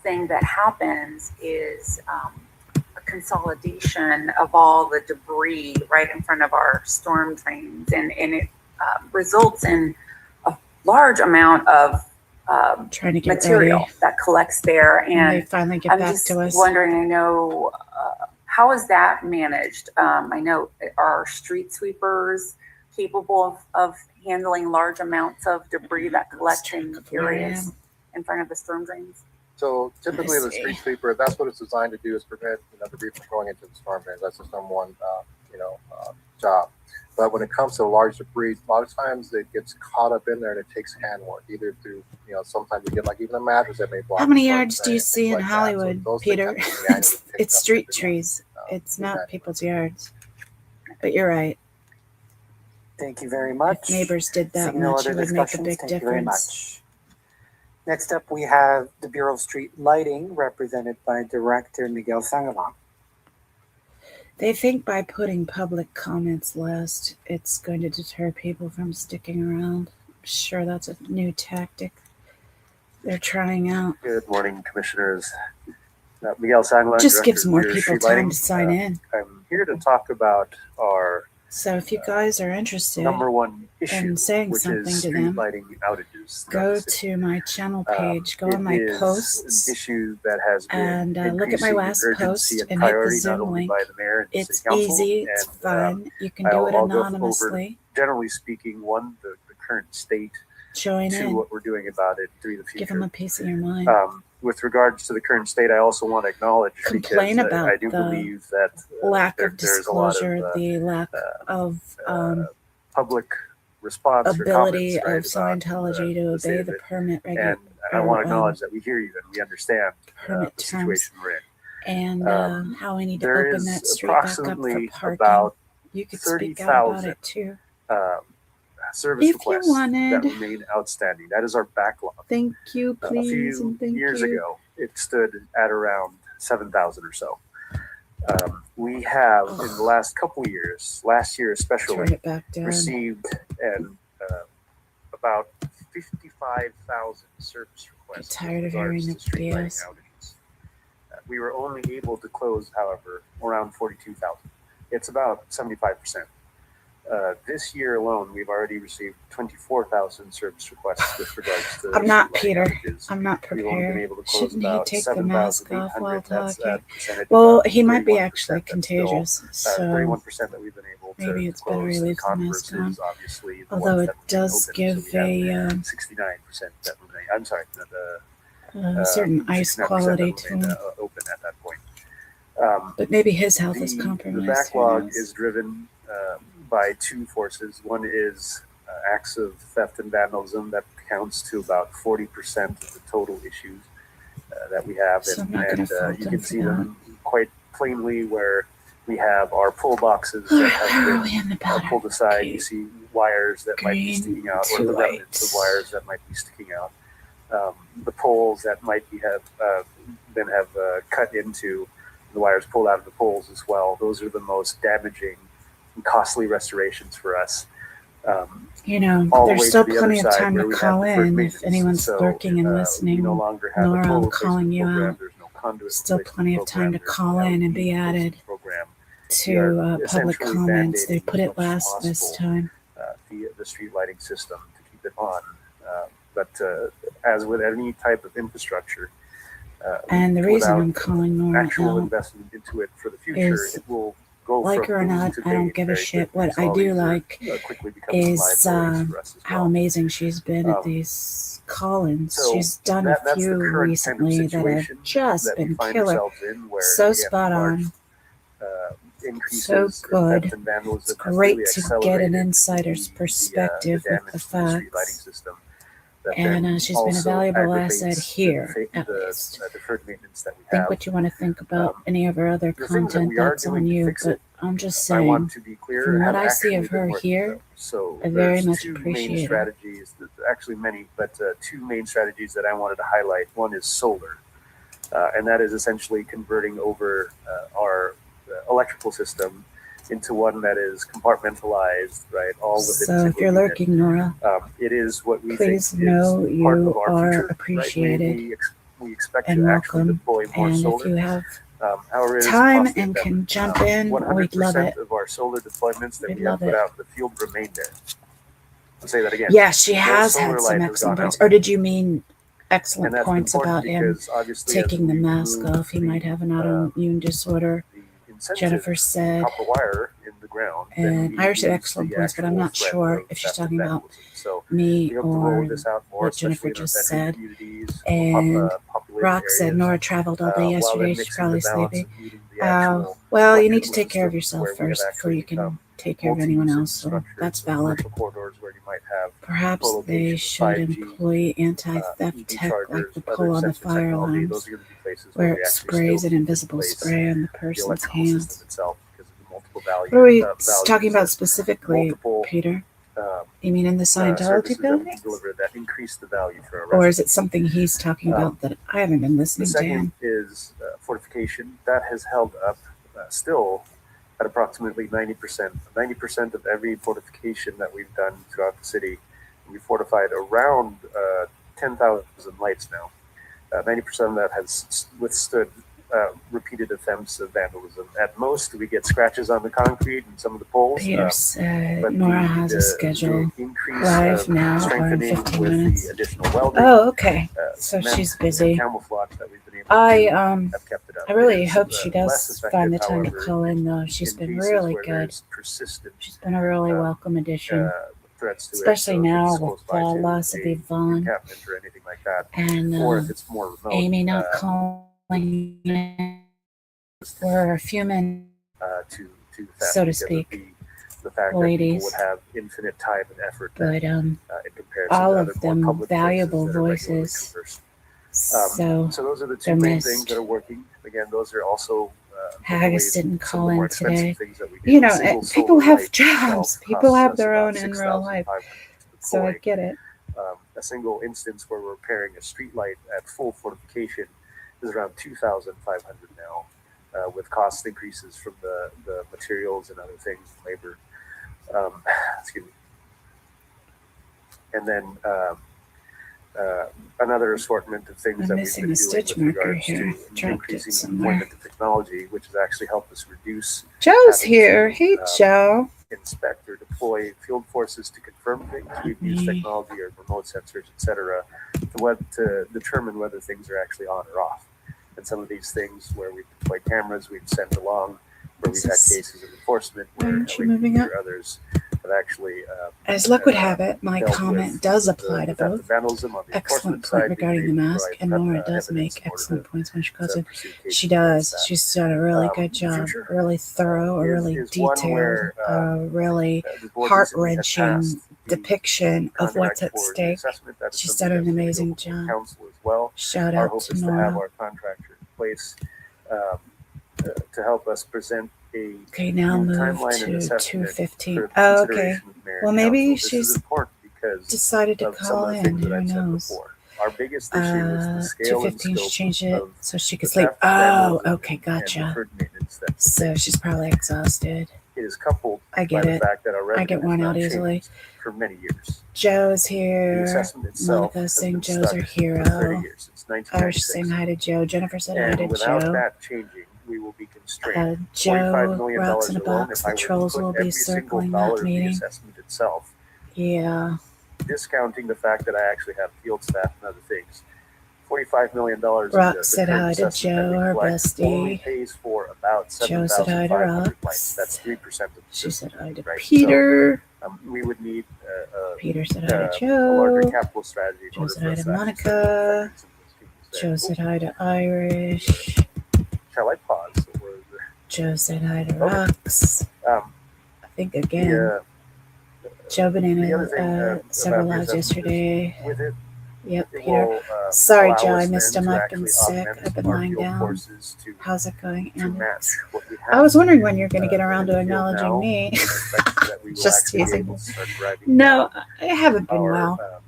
thing that happens is a consolidation of all the debris right in front of our storm drains, and it results in a large amount of
Trying to get
material
ready.
that collects there.
And
And
they finally get
I'm
back
just
to us.
wondering, I know, how is that managed? I know, are street sweepers capable of handling large amounts of debris that collect in areas in front of the storm drains?
So typically the
see.
street sweeper, that's what it's designed to do, is prevent debris from going into the storm drains. That's its number one job. But when it comes to large debris, a lot of times it gets caught up in there and it takes handwork, either through sometimes you get like even a mattress that may block.
How many
the storm
yards do you
drain,
see
things
in
like that. So
Hollywood,
those things
Peter?
have to be manually
It's
picked up
street
typically,
trees. It's not
manually.
people's yards. But you're right.
Thank you very much.
If neighbors did that
Seeing no
much,
other
it would make a
discussions,
big
thank you very
difference.
much. Next up, we have the Bureau of Street Lighting, represented by Director Miguel Sangaban.
They think by putting public comments last, it's going to deter people from sticking around. I'm sure that's a new tactic they're trying out.
Good morning, Commissioners. Miguel Sanglan,
Just
Director
gives
of
more
Bureau of
people
Street Lighting.
time to sign in.
I'm here to talk about our
So if you guys are interested
number one issue,
in saying
which
something
is
to
street
them,
lighting outages. throughout
go
the city.
to my channel page, go
It
on my
is
posts,
an issue that has been
and look at my
increasing
last
urgency
post
and
and hit the
priority, not
Zoom
only
link.
by the mayor and the
It's
city council.
easy, it's
And,
fun. You can do it
I'll go over,
anonymously.
generally speaking, the current state,
Join
two,
in.
what we're doing about it, three, the future.
Give them a piece of your mind.
With regards to the current state, I also want to acknowledge
Complain
because
about
I do
the
believe that
lack of
there's a lot
disclosure,
of
the lack of
public response or
ability
comments,
of
right,
Scientology to
the
obey
state of
the
it.
permit
And I want to acknowledge that we hear you and we understand
permit
the
terms
situation we're in.
and how we need to
there
open
is
that street back up for
approximately
parking.
about
You could speak out about
30,000
it too.
service
If you
requests
wanted.
that remain outstanding. That is our backlog.
Thank you,
A
please,
few
and thank
years
you.
ago, it stood at around 7,000 or so. We have, in the last couple years, last year
Turn
especially,
it back down.
received about 55,000 service requests
I'm tired
with
of hearing
regards
the
to street lighting
BS.
outages. We were only able to close, however, around 42,000. It's about 75%. This year alone, we've already received 24,000 service requests with regards to.
I'm not
street lighting
Peter.
outages.
I'm not
We've only been
prepared.
able to close
Shouldn't he
about
take the mask off while
7,800. That's
talking?
a percentage
Well,
of
he might be
31%.
actually
That's still,
contagious, so
31% that we've been able to
maybe it's better
close.
he
The
leaves the mask
converse is
on.
obviously the
Although
ones
it
that remain
does
open.
give
So we have
a
69% that remain. I'm sorry,
certain ice
69%
quality
that
to
remain
him.
Open at that point.
But maybe his health is
The
compromised.
backlog is driven by two forces. One is acts of theft and vandalism that counts to about 40% of the total issues that we have.
So I'm not gonna fault
you
him
can
for
see
that.
them quite plainly where we have our pull boxes
Where
that
are
have
we in the
been
pattern?
pulled aside.
Okay.
You see wires that might be
Green
sticking out, or
to
the remnants of
white.
wires that might be sticking out. The poles that might be have cut into the wires pulled out of the poles as well. Those are the most damaging and costly restorations for us.
You know,
All the
there's
way
still
to the
plenty
other
of
side
time
where
to
we have
call
deferred
in if
maintenance.
anyone's
So,
lurking and
we
listening.
no longer have
Nora,
a total
I'm calling
replacement
you
program.
out.
There's no conduit
Still
replacement
plenty of time to
program.
call
There's
in
no
and be
LED
added
program. We
to
are
public
essentially
comments. They
mandating
put
as
it
much as
last this
possible,
time.
the street lighting system to keep it on. But as with any type of infrastructure,
And the reason
without
I'm calling Nora
actual
out
investment into it for the future,
is,
it will go
like
from
her or
boom
not,
to
I don't
bane
give a
very
shit.
quickly.
What
So
I
all
do
these are,
like
quickly becoming
is
liabilities for us as
how
well.
amazing she's been at
Um,
these call-ins.
So
She's done a
that's the
few
current kind of
recently that have
situation
just
that we
been
find
killer.
ourselves in, where
So
again,
spot
large
on.
increases
So
in
good.
theft and vandalism
It's
have
great
really
to get
accelerated
an insider's perspective
the
with
damage
the
to the street lighting
facts.
system. That
And
then
she's been a
also
valuable asset
aggravates
here, at least.
the deferred maintenance that we
Think
have.
what you want to think about any of her other
The things that
content,
we are
that's on
doing to
you.
fix
But
it,
I'm just
I want
saying,
to be clear,
from what
have
I see of
actually been
her
working
here,
though. So
I very
there's
much
two main
appreciate it.
strategies, actually many, but two main strategies that I wanted to highlight. One is solar, and that is essentially converting over our electrical system into one that is compartmentalized, right? All within a
So if
single
you're
unit.
lurking, Nora,
It is what we
please
think
know
is part of
you
our
are
future.
appreciated
Right? We expect
and
to actually
welcome.
deploy more
And
solar.
if you have
However, it is a
time
costly
and
endeavor.
can jump in, we'd love
100%
it.
of our solar deployments that
We'd
we have
love
put
it.
out in the field remain there. I'll say that again.
Yeah, she
No
has
solar
had some
light has
excellent
gone
points.
out.
Or did you mean
And
excellent
that's
points
important
about him
because obviously as
taking the
we
mask
remove
off? He might have an autoimmune disorder,
the incentive
Jennifer said.
copper wire in the ground, then
And
we
Irish had
lose
excellent
the
points, but I'm
actual
not
threat
sure
of
if she's
theft and
talking about
vandalism. So
me
we hope to roll
or
this out more,
what Jennifer
especially in our
just
veteran
said.
communities,
And
populated
Rock said
areas,
Nora traveled all day
while
yesterday.
then
She's
mixing
probably
the balance
sleepy.
of meeting the actual
Well, you need to
electrical
take care of
systems
yourself
where we have
first before you
actually
can take care of anyone
multi-use
else. So
infrastructure,
that's valid.
commercial corridors where you might have
Perhaps they
co-location of
should
5G,
employ anti-theft
EV
tech like
chargers,
the
other
pull on the
sensor
fire
technology.
alarms,
Those are going to be places
where
where
it
we actually
sprays
still
an
keep in
invisible
place
spray on the
the
person's
electrical
hands.
system itself because of the multiple value,
What are we
values
talking about
and
specifically,
multiple
Peter? You mean in the Scientology
services that we
building?
can deliver that increase the value for our
Or is
residents.
it something he's talking about that I haven't been
The
listening to
second
him?
is fortification. That has held up still at approximately 90%. 90% of every fortification that we've done throughout the city, we fortified around 10,000 lights now. 90% of that has withstood repeated attempts of vandalism. At most, we get scratches on the concrete and some of the poles.
Peter said
But
Nora has a
the
schedule
increase
live
of
now or in
strengthening
15
with
minutes.
the additional welding,
Oh, okay. So
cement,
she's busy.
and camouflage that we've been able
I
to have kept it up.
I really
It is,
hope she
less
does
effective,
find the time to
however,
call in though. She's
in
been
cases
really
where
good.
there's persistent
She's been a really welcome addition.
threats to
Especially
it. So if
now
it's
with
close by
the
to
loss of
a
Yvonne
encampment or anything like that,
and
or if it's more remote,
Amy not calling in for a few minutes,
to theft
so to
because of
speak,
the fact that
ladies.
people would have infinite time and effort
But
in comparison
all
to
of
other more
them
public
valuable
places that are regularly
voices.
conversed.
So
So those are the
they're
two main
missed.
things that are working. Again, those are also
Haggis didn't
some
call
of the more
in
expensive
today.
things that we do.
You know,
Single
people
solar
have
light
jobs.
itself
People
costs
have
us
their
about
own in real life.
$6,500 to
So I
deploy.
get it.
A single instance where we're repairing a street light at full fortification is around $2,500 now. with cost increases from the materials and other things, labor. Excuse me. And then another assortment of things
I'm
that we've
missing
been
a
doing
stitch
with
marker
regards
here.
to
Dropped it
increasing
somewhere.
deployment of technology, which has actually helped us reduce
Joe's
having
here.
to,
Hey, Joe.
inspect or deploy field forces to confirm things. We've used technology or remote sensors, etc., to determine whether things are actually on or off. And some of these things where we've deployed cameras, we've sent along, where we've had cases of enforcement, where
Aren't you moving up?
others have actually
As luck would have it, my
dealt
comment
with
does
the
apply to
theft
both.
of vandalism on the
Excellent
enforcement
point
side, being
regarding the
able to
mask,
provide,
and Laura does
evidence
make
in order
excellent
to
points when she goes in.
pursue
She
cases
does.
against that.
She's done a really good job,
Future
really thorough, a really
is one
detailed,
where,
really
the board recently had
heart-wrenching
passed the
depiction of what's
contract
at
for the
stake.
assessment. That is
She's
something
done an
that will be
amazing
open to
job.
council as well.
Shout
Our
out
hope
to
is to have
Nora.
our contractor in place to help us present a
Okay, now
new
move
timeline and
to
assessment
2:15.
for the
Oh, okay.
consideration of mayor
Well,
and
maybe
council. This is
she's
important because
decided to
of some
call
of the
in.
things that
Who
I've said
knows?
before. Our biggest issue is the scale and
2:15. She
scope
changed it
of
so she
the
could sleep.
theft,
Oh,
vandalism,
okay,
and
gotcha.
deferred maintenance that
So she's probably exhausted.
it is coupled
I
by
get
the
it.
fact that our
I get
revenue has
worn
not
out easily.
changed for many years.
Joe's
The
here.
assessment itself
Monica
has
saying
been
Joe's
stuck
her
for 30
hero.
years, since
Irish
1996.
saying hi to Joe. Jennifer said hi to
And without
Joe.
that changing, we will be constrained. $45
Joe
million
rocks in a
alone,
box.
if
The
I were to
trolls
put
will
every
be
single
circling
dollar
that
of the
meeting.
assessment itself,
Yeah.
discounting the fact that I actually have field staff and other things, $45 million of
Rox
the
said
current
hi to
assessment that
Joe,
we
her
collect only
bestie.
pays for about
Joe said hi to
7,500
Rox.
lights. That's 3% of the
She
system,
said hi to
right?
Peter.
So, we would need
Peter said hi to
a larger
Joe.
capital strategy in
Joe
order
said
for
hi
us
to
to actually start
Monica.
affecting some of those people's there.
Joe said hi to Irish.
Shall I pause? Or
Joe said hi to
Okay.
Rox. I think again. Joe been in
the other thing,
several
about the
lives
assessment
yesterday.
with it,
Yep,
it
Peter.
will,
Sorry,
allow
Joe, I
us
missed
then
him.
to
I've been
actually
sick.
augment
I've been
our
lying
field
down.
forces
How's it going,
to match
Alex?
what we
I
have
was wondering when you're going to get around to
in the field
acknowledging
now.
me.
We expect that we will
Just
actually be
teasing.
able to start driving
No,
down
I haven't been
our,
well.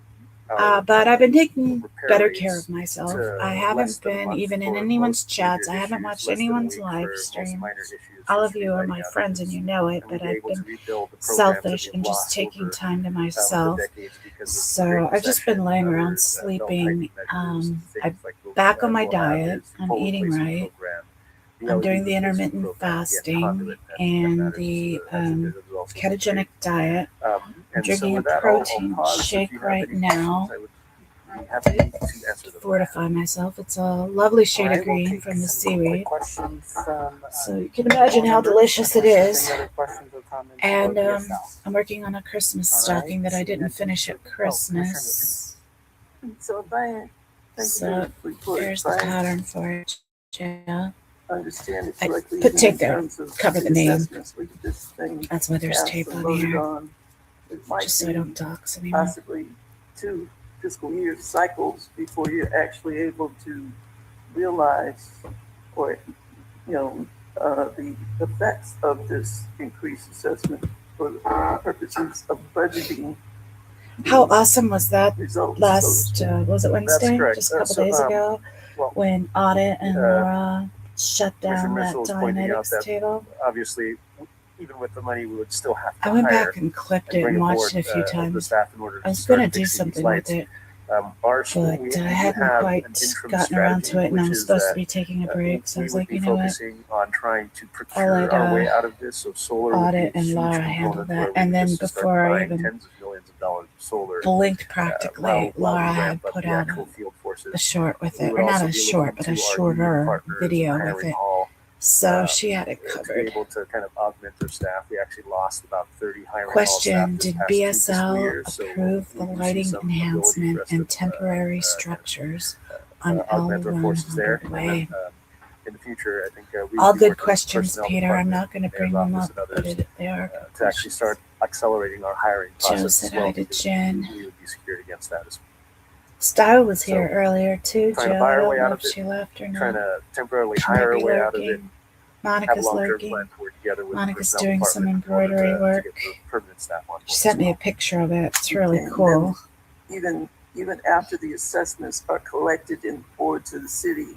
our
But I've been taking
repair
better
rates
care of myself.
to
I
less
haven't
than a
been
month
even in
for
anyone's
most
chats.
major
I haven't
issues,
watched
less than a
anyone's
week
live
for most
stream.
minor issues,
All
which
of
would be
you are
lighting
my
outages,
friends and you know it,
and
but
we'll be
I've
able
been
to rebuild the programs that
selfish
we've
and just
lost
taking
over
time to
the
myself.
decades because of
So
the Great
I've just been
Recession,
laying
other,
around
belt
sleeping.
tightening measures,
I'm
things like the,
back on my
we'll have
diet.
is
I'm
pole
eating
replacement
right.
program, the
I'm
LED
doing the
replacement
intermittent
program,
fasting
conduit,
and
matters
the
as it is also
ketogenic diet. I'm
and so
drinking a
with that,
protein
pause. If
shake
you have
right
any
now
questions, I would be happy to answer them.
fortify myself. It's a lovely shade of green from the seaweed. So you can imagine how delicious it is. And I'm working on a Christmas stocking that I didn't finish at Christmas.
So Diane, thank you
So
for the report.
here's the
Diane,
pattern for it. Yeah.
understand it
I
correctly.
put
in
tape there,
terms of
cover the name.
assessments, we could this thing
That's why there's
passed
tape
and
on
loaded
here,
on. It might
just so I
be
don't dox anyone.
possibly 2 fiscal year cycles before you're actually able to realize or the effects of this increased assessment for the purposes of budgeting.
How awesome was that
Results,
last, was it Wednesday?
correct.
Just a couple
So,
days ago,
well,
when Audit and Laura shut down
Commissioner
that
Mitchell was pointing out
Dianetics
that
table?
obviously, even with the money, we would still have to
I went
hire
back and clipped
and
it
bring
and
aboard,
watched it a few
the
times.
staff in order
I
to
was
start
going to do
fixing these
something with
lights.
it,
But
but I hadn't quite gotten around to it, and I was supposed to be taking a break, so I
we
was
would
like,
be
you know what?
focusing on trying to
I'll
procure
let
our way out of this. So solar would be
Audit
a
and
huge
Laura handle
component
that.
where we
And
would
then
just start
before I
buying
even
tens of millions of dollars of solar.
blinked practically,
while
Laura
we
had
ramp up
put
the
out
actual field forces.
a short with
We
it,
would
or not
also
a
be
short,
looking
but
to
a
our union
shorter
partners
video
in
with
Hiring
it.
Hall,
So she had it
to be
covered.
able to kind of augment their staff. We actually lost about 30 hiring hall
Question:
staff this
did
past 2 fiscal
BSL
years, so
approve the
we do see
lighting
some ability
enhancement
for us
and
to,
temporary structures on
augment our forces there.
L100 Way?
And then, in the future, I think we
All
will be
good
working with the
questions,
personnel
Peter. I'm
department,
not going to
mayor's
bring them
office,
up,
and
but
others,
they are good
to actually
questions.
start accelerating our hiring
Joe
process
said
as well,
hi to
because
Jen.
we would be secured against that as well.
Style was
So,
here earlier too,
trying to
Joe.
buy
I
our
don't
way
know
out
if
of it,
she left or
trying
not.
to temporarily
She
hire
might
our
be
way out of it,
lurking.
have a
Monica's
long-term
lurking.
plan to work together with the
Monica's
personnel
doing some
department in order
embroidery
to
work.
get the permanent staff on board.
She sent me a picture of it. It's really
And
cool.
then even after the assessments are collected and forwarded to the city,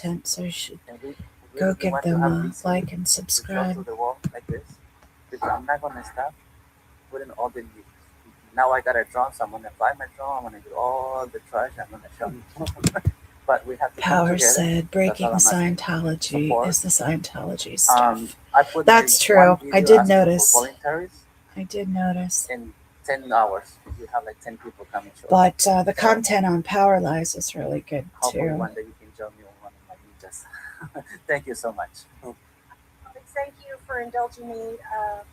content, so you should Go
really
give
want to
them
have
a
these
like and
to show
subscribe.
to the wall like this, because I'm not gonna stop putting all the leaves. Now I gotta draw, so I'm gonna buy my draw. I'm gonna do all the trash. I'm gonna show. But we have to come
Power
together.
said
That's
breaking
all I'm asking.
Scientology
Support.
is the Scientology stuff.
I put
That's
the one
true. I
video
did
asking
notice.
for voluntaries
I did notice.
in 10 hours. You have like 10 people coming. Short.
But the content on Power Lies is really good
Hopefully
too.
one day you can join me on one of my ninjas. Thank you so much.
Thank you for indulging me,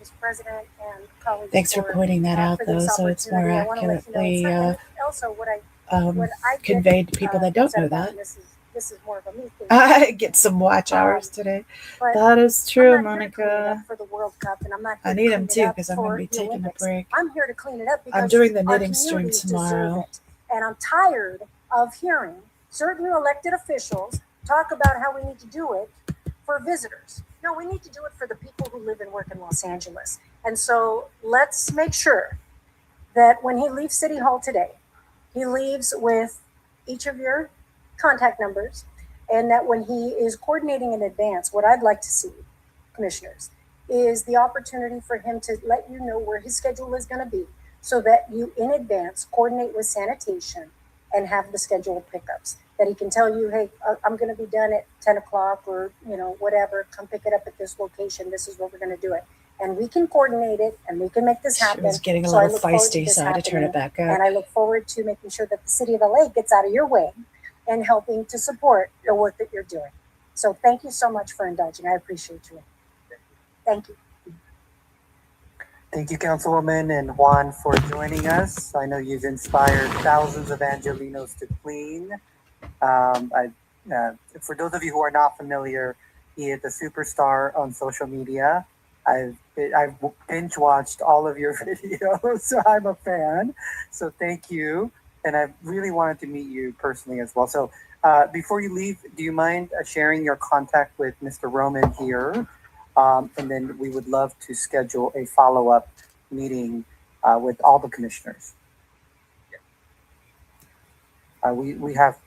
Mr. President and colleagues.
Thanks for pointing that out,
for this
though, so it's more
opportunity. I wanna let you know,
accurately
it's not- also what I get,
conveyed to people that don't
upset
know
about,
that.
and this is more of a me thing.
I get some watch hours today.
But
That is
I'm
true,
not here to clean it up
Monica.
for the World Cup, and I'm not
I
here
need
to
them
clean it
too
up
because I'm going to
for
be
the
taking a
Olympics.
break.
I'm here to clean it up because
I'm doing the
our
knitting stream
communities deserve
tomorrow.
it. And I'm tired of hearing certain elected officials talk about how we need to do it for visitors. No, we need to do it for the people who live and work in Los Angeles. And so let's make sure that when he leaves City Hall today, he leaves with each of your contact numbers, and that when he is coordinating in advance, what I'd like to see, commissioners, is the opportunity for him to let you know where his schedule is going to be so that you in advance coordinate with sanitation and have the scheduled pickups. That he can tell you, hey, I'm going to be done at 10 o'clock or, whatever, come pick it up at this location. This is what we're going to do it. And we can coordinate it and we can make this
She
happen.
was getting a
So I
little
look forward to
feisty,
this
so I had to turn it
happening.
back up.
And I look forward to making sure that the city of LA gets out of your way and helping to support the work that you're doing. So thank you so much for indulging. I appreciate you. Thank you.
Thank you, Councilwoman and Juan, for joining us. I know you've inspired thousands of Angelinos to clean. For those of you who are not familiar, he is a superstar on social media. I've binge watched all of your videos, so I'm a fan. So thank you, and I really wanted to meet you personally as well. So before you leave, do you mind sharing your contact with Mr. Roman here? And then we would love to schedule a follow-up meeting with all the commissioners. We have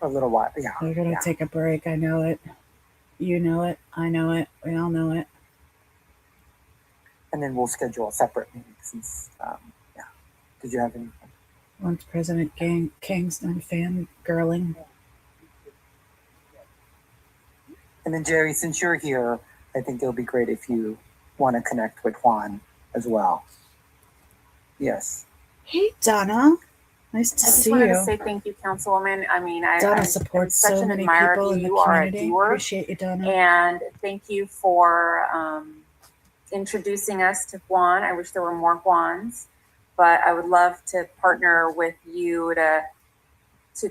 a little while. Yeah,
We're going to take a break. I know it. You know it. I know it. We all know it.
And then we'll schedule a separate meeting since, Did you have anything?
Once President King's done fangirling.
And then Jerry, since you're here, I think it'll be great if you want to connect with Juan as well. Yes.
Hey, Donna. Nice to
I just
see
wanted
you.
to say thank you, Councilwoman. I mean,
Donna
I'm
supports
such
so
an
many
admirer
people
of
in the
you. You are a
community.
doer.
Appreciate you, Donna.
And thank you for introducing us to Juan. I wish there were more Juans, but I would love to partner with you to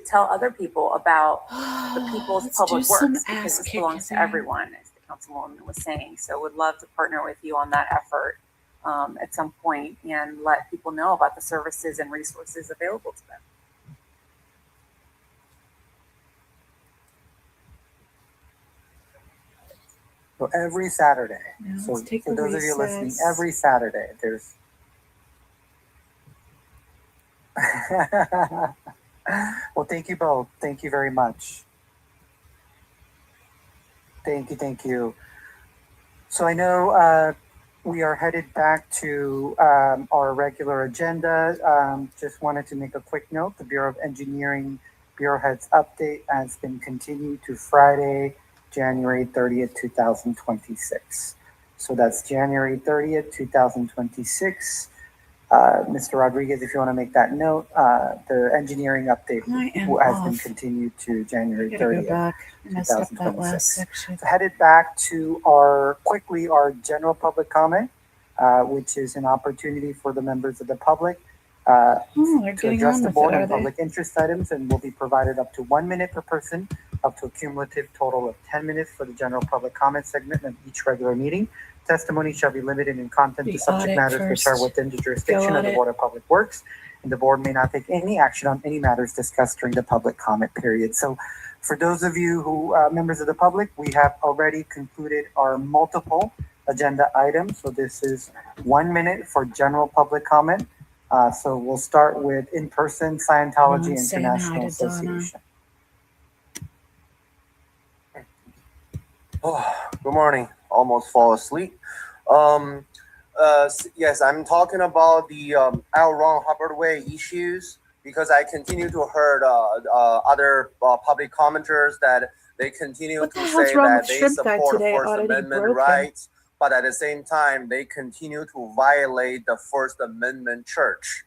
tell other people about the people's
Let's
public
do some
works, because
ass
this belongs to
kicking.
everyone, as the Councilwoman was saying. So would love to partner with you on that effort at some point and let people know about the services and resources available to them.
So every Saturday.
Now
So
let's take
for
a
those of you listening,
recess.
every Saturday there's. Well, thank you both. Thank you very much. Thank you. So I know we are headed back to our regular agenda. Just wanted to make a quick note. The Bureau of Engineering Bureau Heads update has been continued to Friday, January 30th, 2026. So that's January 30th, 2026. Mr. Rodriguez, if you want to make that note, the engineering update has been continued to January
I gotta
30th.
go back. I messed up that
2026.
last section.
So headed back to our general public comment, which is an opportunity for the members of the public
they're
to
getting
address
on
the
with
board
it,
on
are they?
public interest items, and will be provided up to 1 minute per person, up to a cumulative total of 10 minutes for the general public comment segment of each regular meeting. Testimony shall be limited in content
The
to subject
audit
matters which are
first.
within the jurisdiction
Go
of the
audit.
Board of Public Works, and the board may not take any action on any matters discussed during the public comment period. So for those of you who members of the public, we have already concluded our multiple agenda items. So this is 1 minute for general public comment. So we'll start with in-person Scientology
Saying hi
International
to Donna.
Association.
Good morning. Almost fall asleep. Yes, I'm talking about the L. Ron Hubbard Way issues because I continue to heard other public commenters that they continue
What the
to
hell's
say
wrong
that
with
they
Shrimp Guy
support
today?
First
Already
Amendment
broken.
rights, but at the same time they continue to violate the First Amendment church.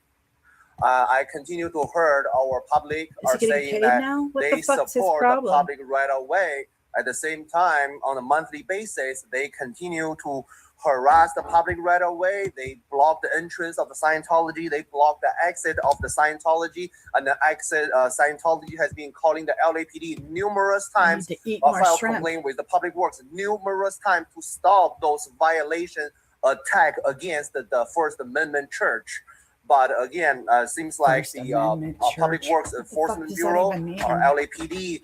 I continue to heard our public
Is
are
he getting
saying
paid
that
now? What
they
the fuck's his
support the
problem?
public right away. At the same time, on a monthly basis, they continue to harass the public right away. They block the entrance of the Scientology. They block the exit of the Scientology. And the exit Scientology has been calling the LAPD numerous times,
to eat more
file
shrimp.
complaint with the public works numerous times to stop those violations attack against the First Amendment church. But again, seems like the Public Works Enforcement Bureau or LAPD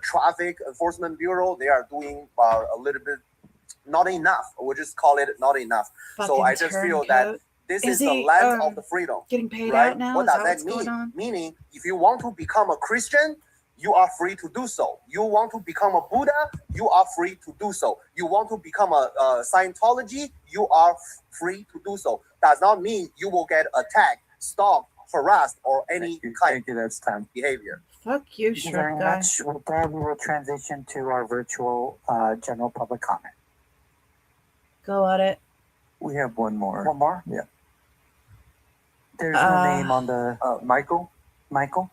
Traffic Enforcement Bureau, they are doing a little bit not enough. We'll just call it not enough. So I just feel that this is the land of the freedom.
Getting paid
right?
out now?
What
Is
does
that
that
what's going
mean?
on?
Meaning, if you want to become a Christian, you are free to do so. You want to become a Buddha, you are free to do so. You want to become a Scientology, you are free to do so. Does not mean you will get attacked, stopped, harassed, or any kind of behavior.
Fuck you,
Thank you very
Shrimp Guy.
much. With that, we will transition to our virtual general public comment.
Go at it.
We have one more. One more?
Yeah.
There's no name on the
Michael.
Michael.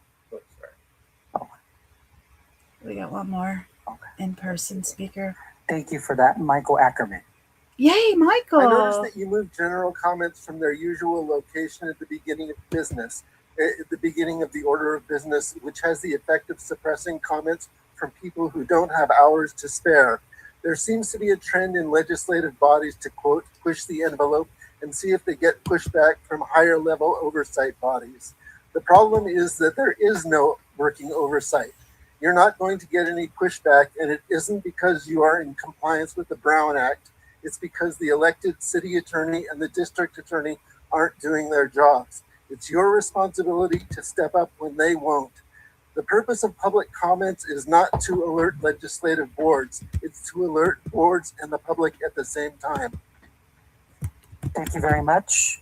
We got one more in-person speaker.
Thank you for that, Michael Ackerman.
Yay, Michael!
I noticed that you moved general comments from their usual location at the beginning of business, at the beginning of the order of business, which has the effect of suppressing comments from people who don't have hours to spare. There seems to be a trend in legislative bodies to, quote, push the envelope and see if they get pushback from higher level oversight bodies. The problem is that there is no working oversight. You're not going to get any pushback, and it isn't because you are in compliance with the Brown Act. It's because the elected city attorney and the district attorney aren't doing their jobs. It's your responsibility to step up when they won't. The purpose of public comments is not to alert legislative boards. It's to alert boards and the public at the same time.
Thank you very much.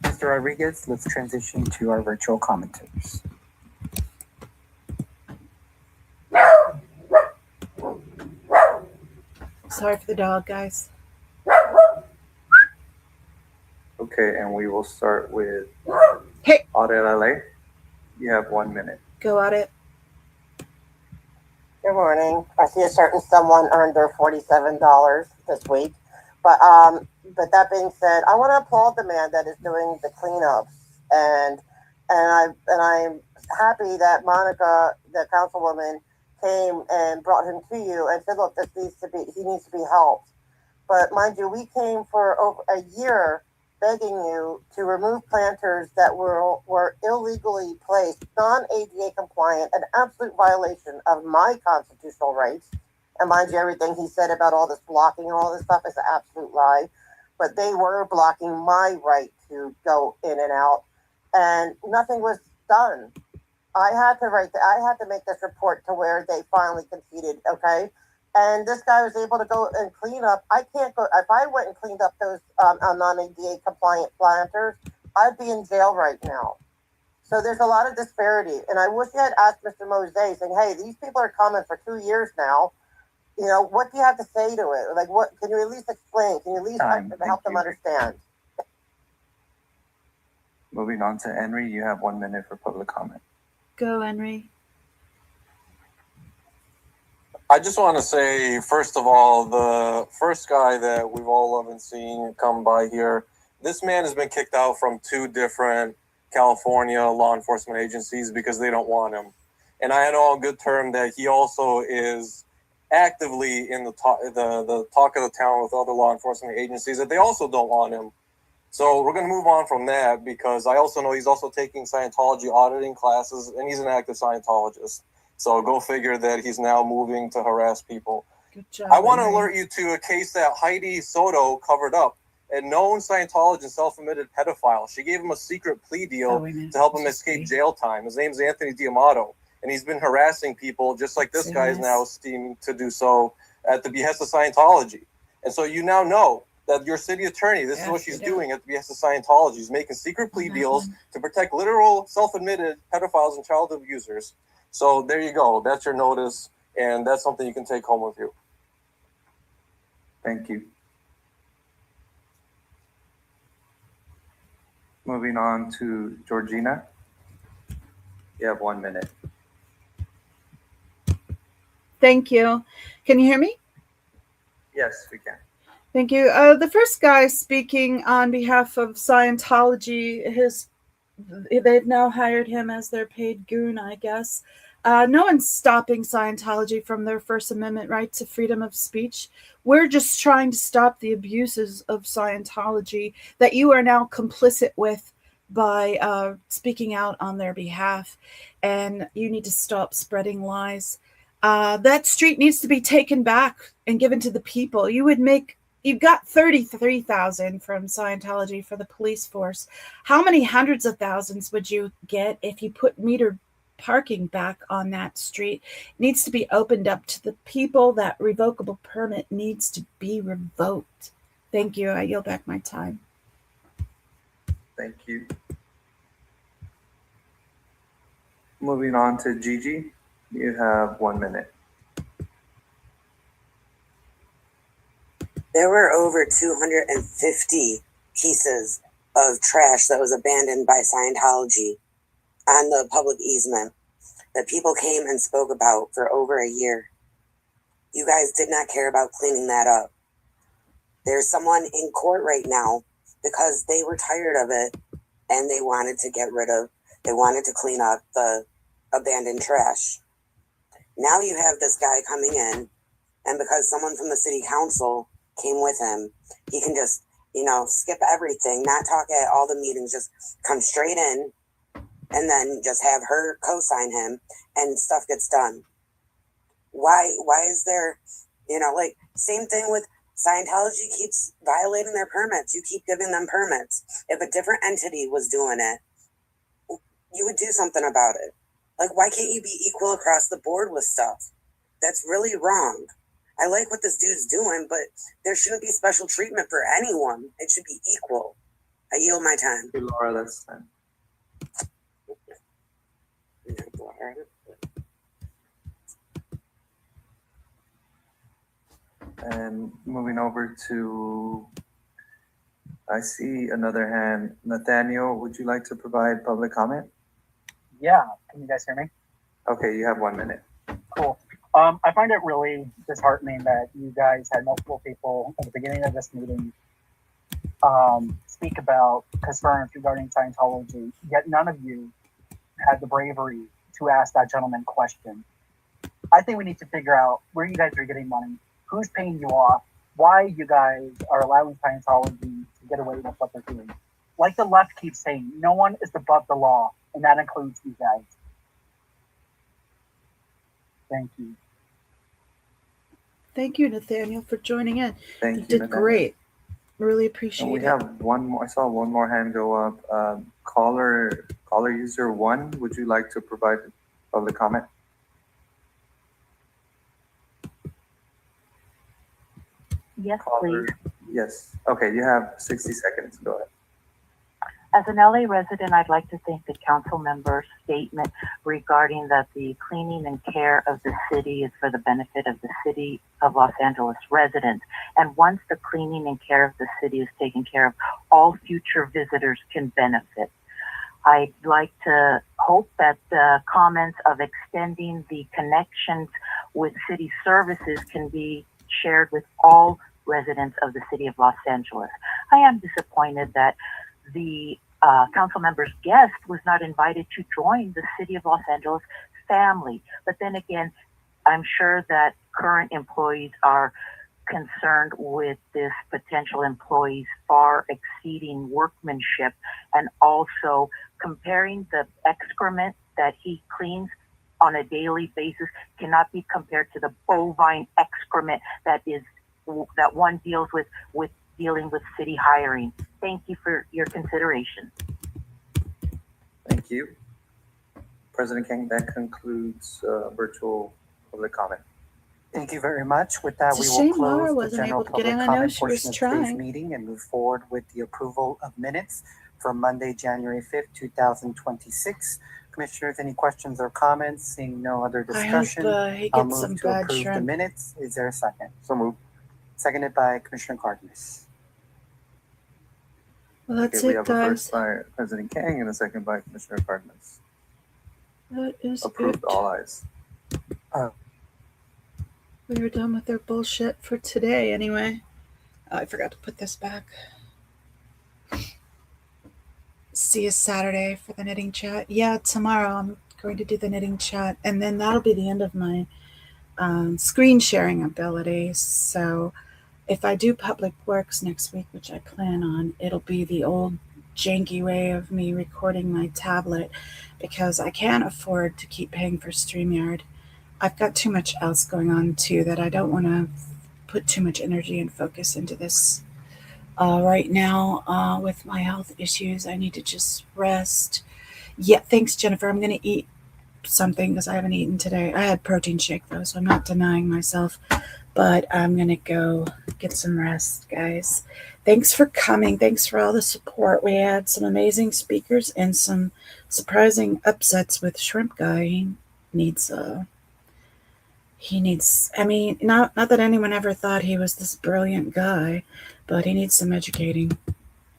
Mr. Rodriguez, let's transition to our virtual commenters.
Sorry for the dog, guys.
Okay, and we will start with
Audit
LA. You have 1 minute.
Go at it.
Good morning. I see a certain someone earned their $47 this week. But that being said, I want to applaud the man that is doing the cleanups, and I'm happy that Monica, the councilwoman, came and brought him to you and said, look, he needs to be helped. But mind you, we came for over a year begging you to remove planters that were illegally placed, non-ADA compliant, an absolute violation of my constitutional rights. And mind you, everything he said about all this blocking and all this stuff is an absolute lie. But they were blocking my right to go in and out, and nothing was done. I had to make this report to where they finally conceded, okay? And this guy was able to go and clean up. I can't go, if I went and cleaned up those non-ADA compliant planters, I'd be in jail right now. So there's a lot of disparity. And I wish you had asked Mr. Mose saying, hey, these people are coming for 2 years now. You know, what do you have to say to it? Like, what can you at least explain? Can you at least help them understand?
Moving on to Henry, you have 1 minute for public comment.
Go, Henry.
I just want to say, first of all, the first guy that we've all loved and seen come by here, this man has been kicked out from 2 different California law enforcement agencies because they don't want him. And I know on good term that he also is actively in the talk of the town with other law enforcement agencies that they also don't want him. So we're going to move on from that because I also know he's also taking Scientology auditing classes and he's an active Scientologist. So go figure that he's now moving to harass people.
Good job.
I want to alert you to a case that Heidi Soto covered up, a known Scientologist, self-admitted pedophile. She gave him a secret plea deal to help him escape jail time. His name's Anthony D'Amato, and he's been harassing people just like this guy is now esteemed to do so at the behest of Scientology. And so you now know that your city attorney, this is what she's
you do.
doing at the behest of Scientology, is making secret plea deals to protect literal, self-admitted pedophiles and child abusers. So there you go. That's your notice, and that's something you can take home with you.
Thank you. Moving on to Georgina. You have 1 minute.
Thank you. Can you hear me?
Yes, we can.
Thank you. The first guy speaking on behalf of Scientology, they've now hired him as their paid goon, I guess. No one's stopping Scientology from their First Amendment right to freedom of speech. We're just trying to stop the abuses of Scientology that you are now complicit with by speaking out on their behalf. And you need to stop spreading lies. That street needs to be taken back and given to the people. You've got 33,000 from Scientology for the police force. How many hundreds of thousands would you get if you put metered parking back on that street? It needs to be opened up to the people. That revocable permit needs to be revoked. Thank you. I yield back my time.
Thank you. Moving on to Gigi. You have 1 minute.
There were over 250 pieces of trash that was abandoned by Scientology on the public easement that people came and spoke about for over a year. You guys did not care about cleaning that up. There's someone in court right now because they were tired of it and they wanted to clean up the abandoned trash. Now you have this guy coming in, and because someone from the city council came with him, he can just, skip everything, not talk at all the meetings, just come straight in and then just have her co-sign him and stuff gets done. Why is there, same thing with Scientology keeps violating their permits. You keep giving them permits. If a different entity was doing it, you would do something about it. Why can't you be equal across the board with stuff? That's really wrong. I like what this dude's doing, but there shouldn't be special treatment for anyone. It should be equal. I yield my time.
Hey, Laura, that's time. And moving over to, I see another hand. Nathaniel, would you like to provide public comment?
Yeah, can you guys hear me?
Okay, you have 1 minute.
Cool. I find it really disheartening that you guys had multiple people at the beginning of this meeting speak about concerns regarding Scientology, yet none of you had the bravery to ask that gentleman question. I think we need to figure out where you guys are getting money, who's paying you off, why you guys are allowing Scientology to get away with what they're doing. Like the left keeps saying, no one is above the law, and that includes you guys. Thank you.
Thank you, Nathaniel, for joining in.
Thank
You
you,
did
Nathaniel.
great. Really appreciate
And we
it.
have one more. I saw one more hand go up. Caller user 1. Would you like to provide public comment?
Yes,
Caller,
please.
yes. Okay, you have 60 seconds. Go ahead.
As an LA resident, I'd like to thank the council member's statement regarding that the cleaning and care of the city is for the benefit of the city of Los Angeles residents. And once the cleaning and care of the city is taken care of, all future visitors can benefit. I'd like to hope that the comments of extending the connections with city services can be shared with all residents of the city of Los Angeles. I am disappointed that the council member's guest was not invited to join the city of Los Angeles family. But then again, I'm sure that current employees are concerned with this potential employee's far exceeding workmanship and also comparing the excrement that he cleans on a daily basis cannot be compared to the bovine excrement that one deals with dealing with city hiring. Thank you for your consideration.
Thank you. President King, that concludes virtual public comment.
Thank you very much. With that,
It's a
we
shame
will
Laura
close the
wasn't
general
able to get
public
in. I know
comment
she was
portion of today's
trying.
meeting and move forward with the approval of minutes for Monday, January 5th, 2026. Commissioners, any questions or comments? Seeing no other
I hope
discussion,
he
I'll
gets some
move to
bad
approve the
shrimp.
minutes. Is there a second?
So moved.
Seconded by Commissioner Cardenas.
Well, that's
Okay, we
it,
have a
guys.
first by President Kang and a second by Commissioner Cardenas.
That is
Approved,
it.
all ayes.
We were done with their bullshit for today, anyway. Oh, I forgot to put this back. See you Saturday for the knitting chat. Yeah, tomorrow I'm going to do the knitting chat, and then that'll be the end of my screen sharing ability. So if I do Public Works next week, which I plan on, it'll be the old janky way of me recording my tablet because I can't afford to keep paying for StreamYard. I've got too much else going on too that I don't want to put too much energy and focus into this right now with my health issues. I need to just rest. Yeah, thanks, Jennifer. I'm going to eat something because I haven't eaten today. I had protein shake though, so I'm not denying myself, but I'm going to go get some rest, guys. Thanks for coming. Thanks for all the support. We had some amazing speakers and some surprising upsets with Shrimp Guy. He needs, I mean, not that anyone ever thought he was this brilliant guy, but he needs some educating.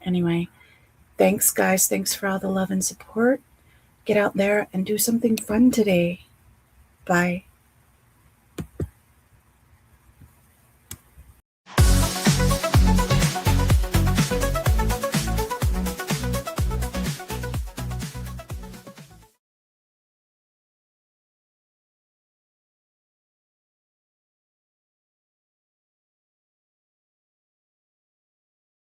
Anyway, thanks, guys. Thanks for all the love and support. Get out there and do something fun today. Bye.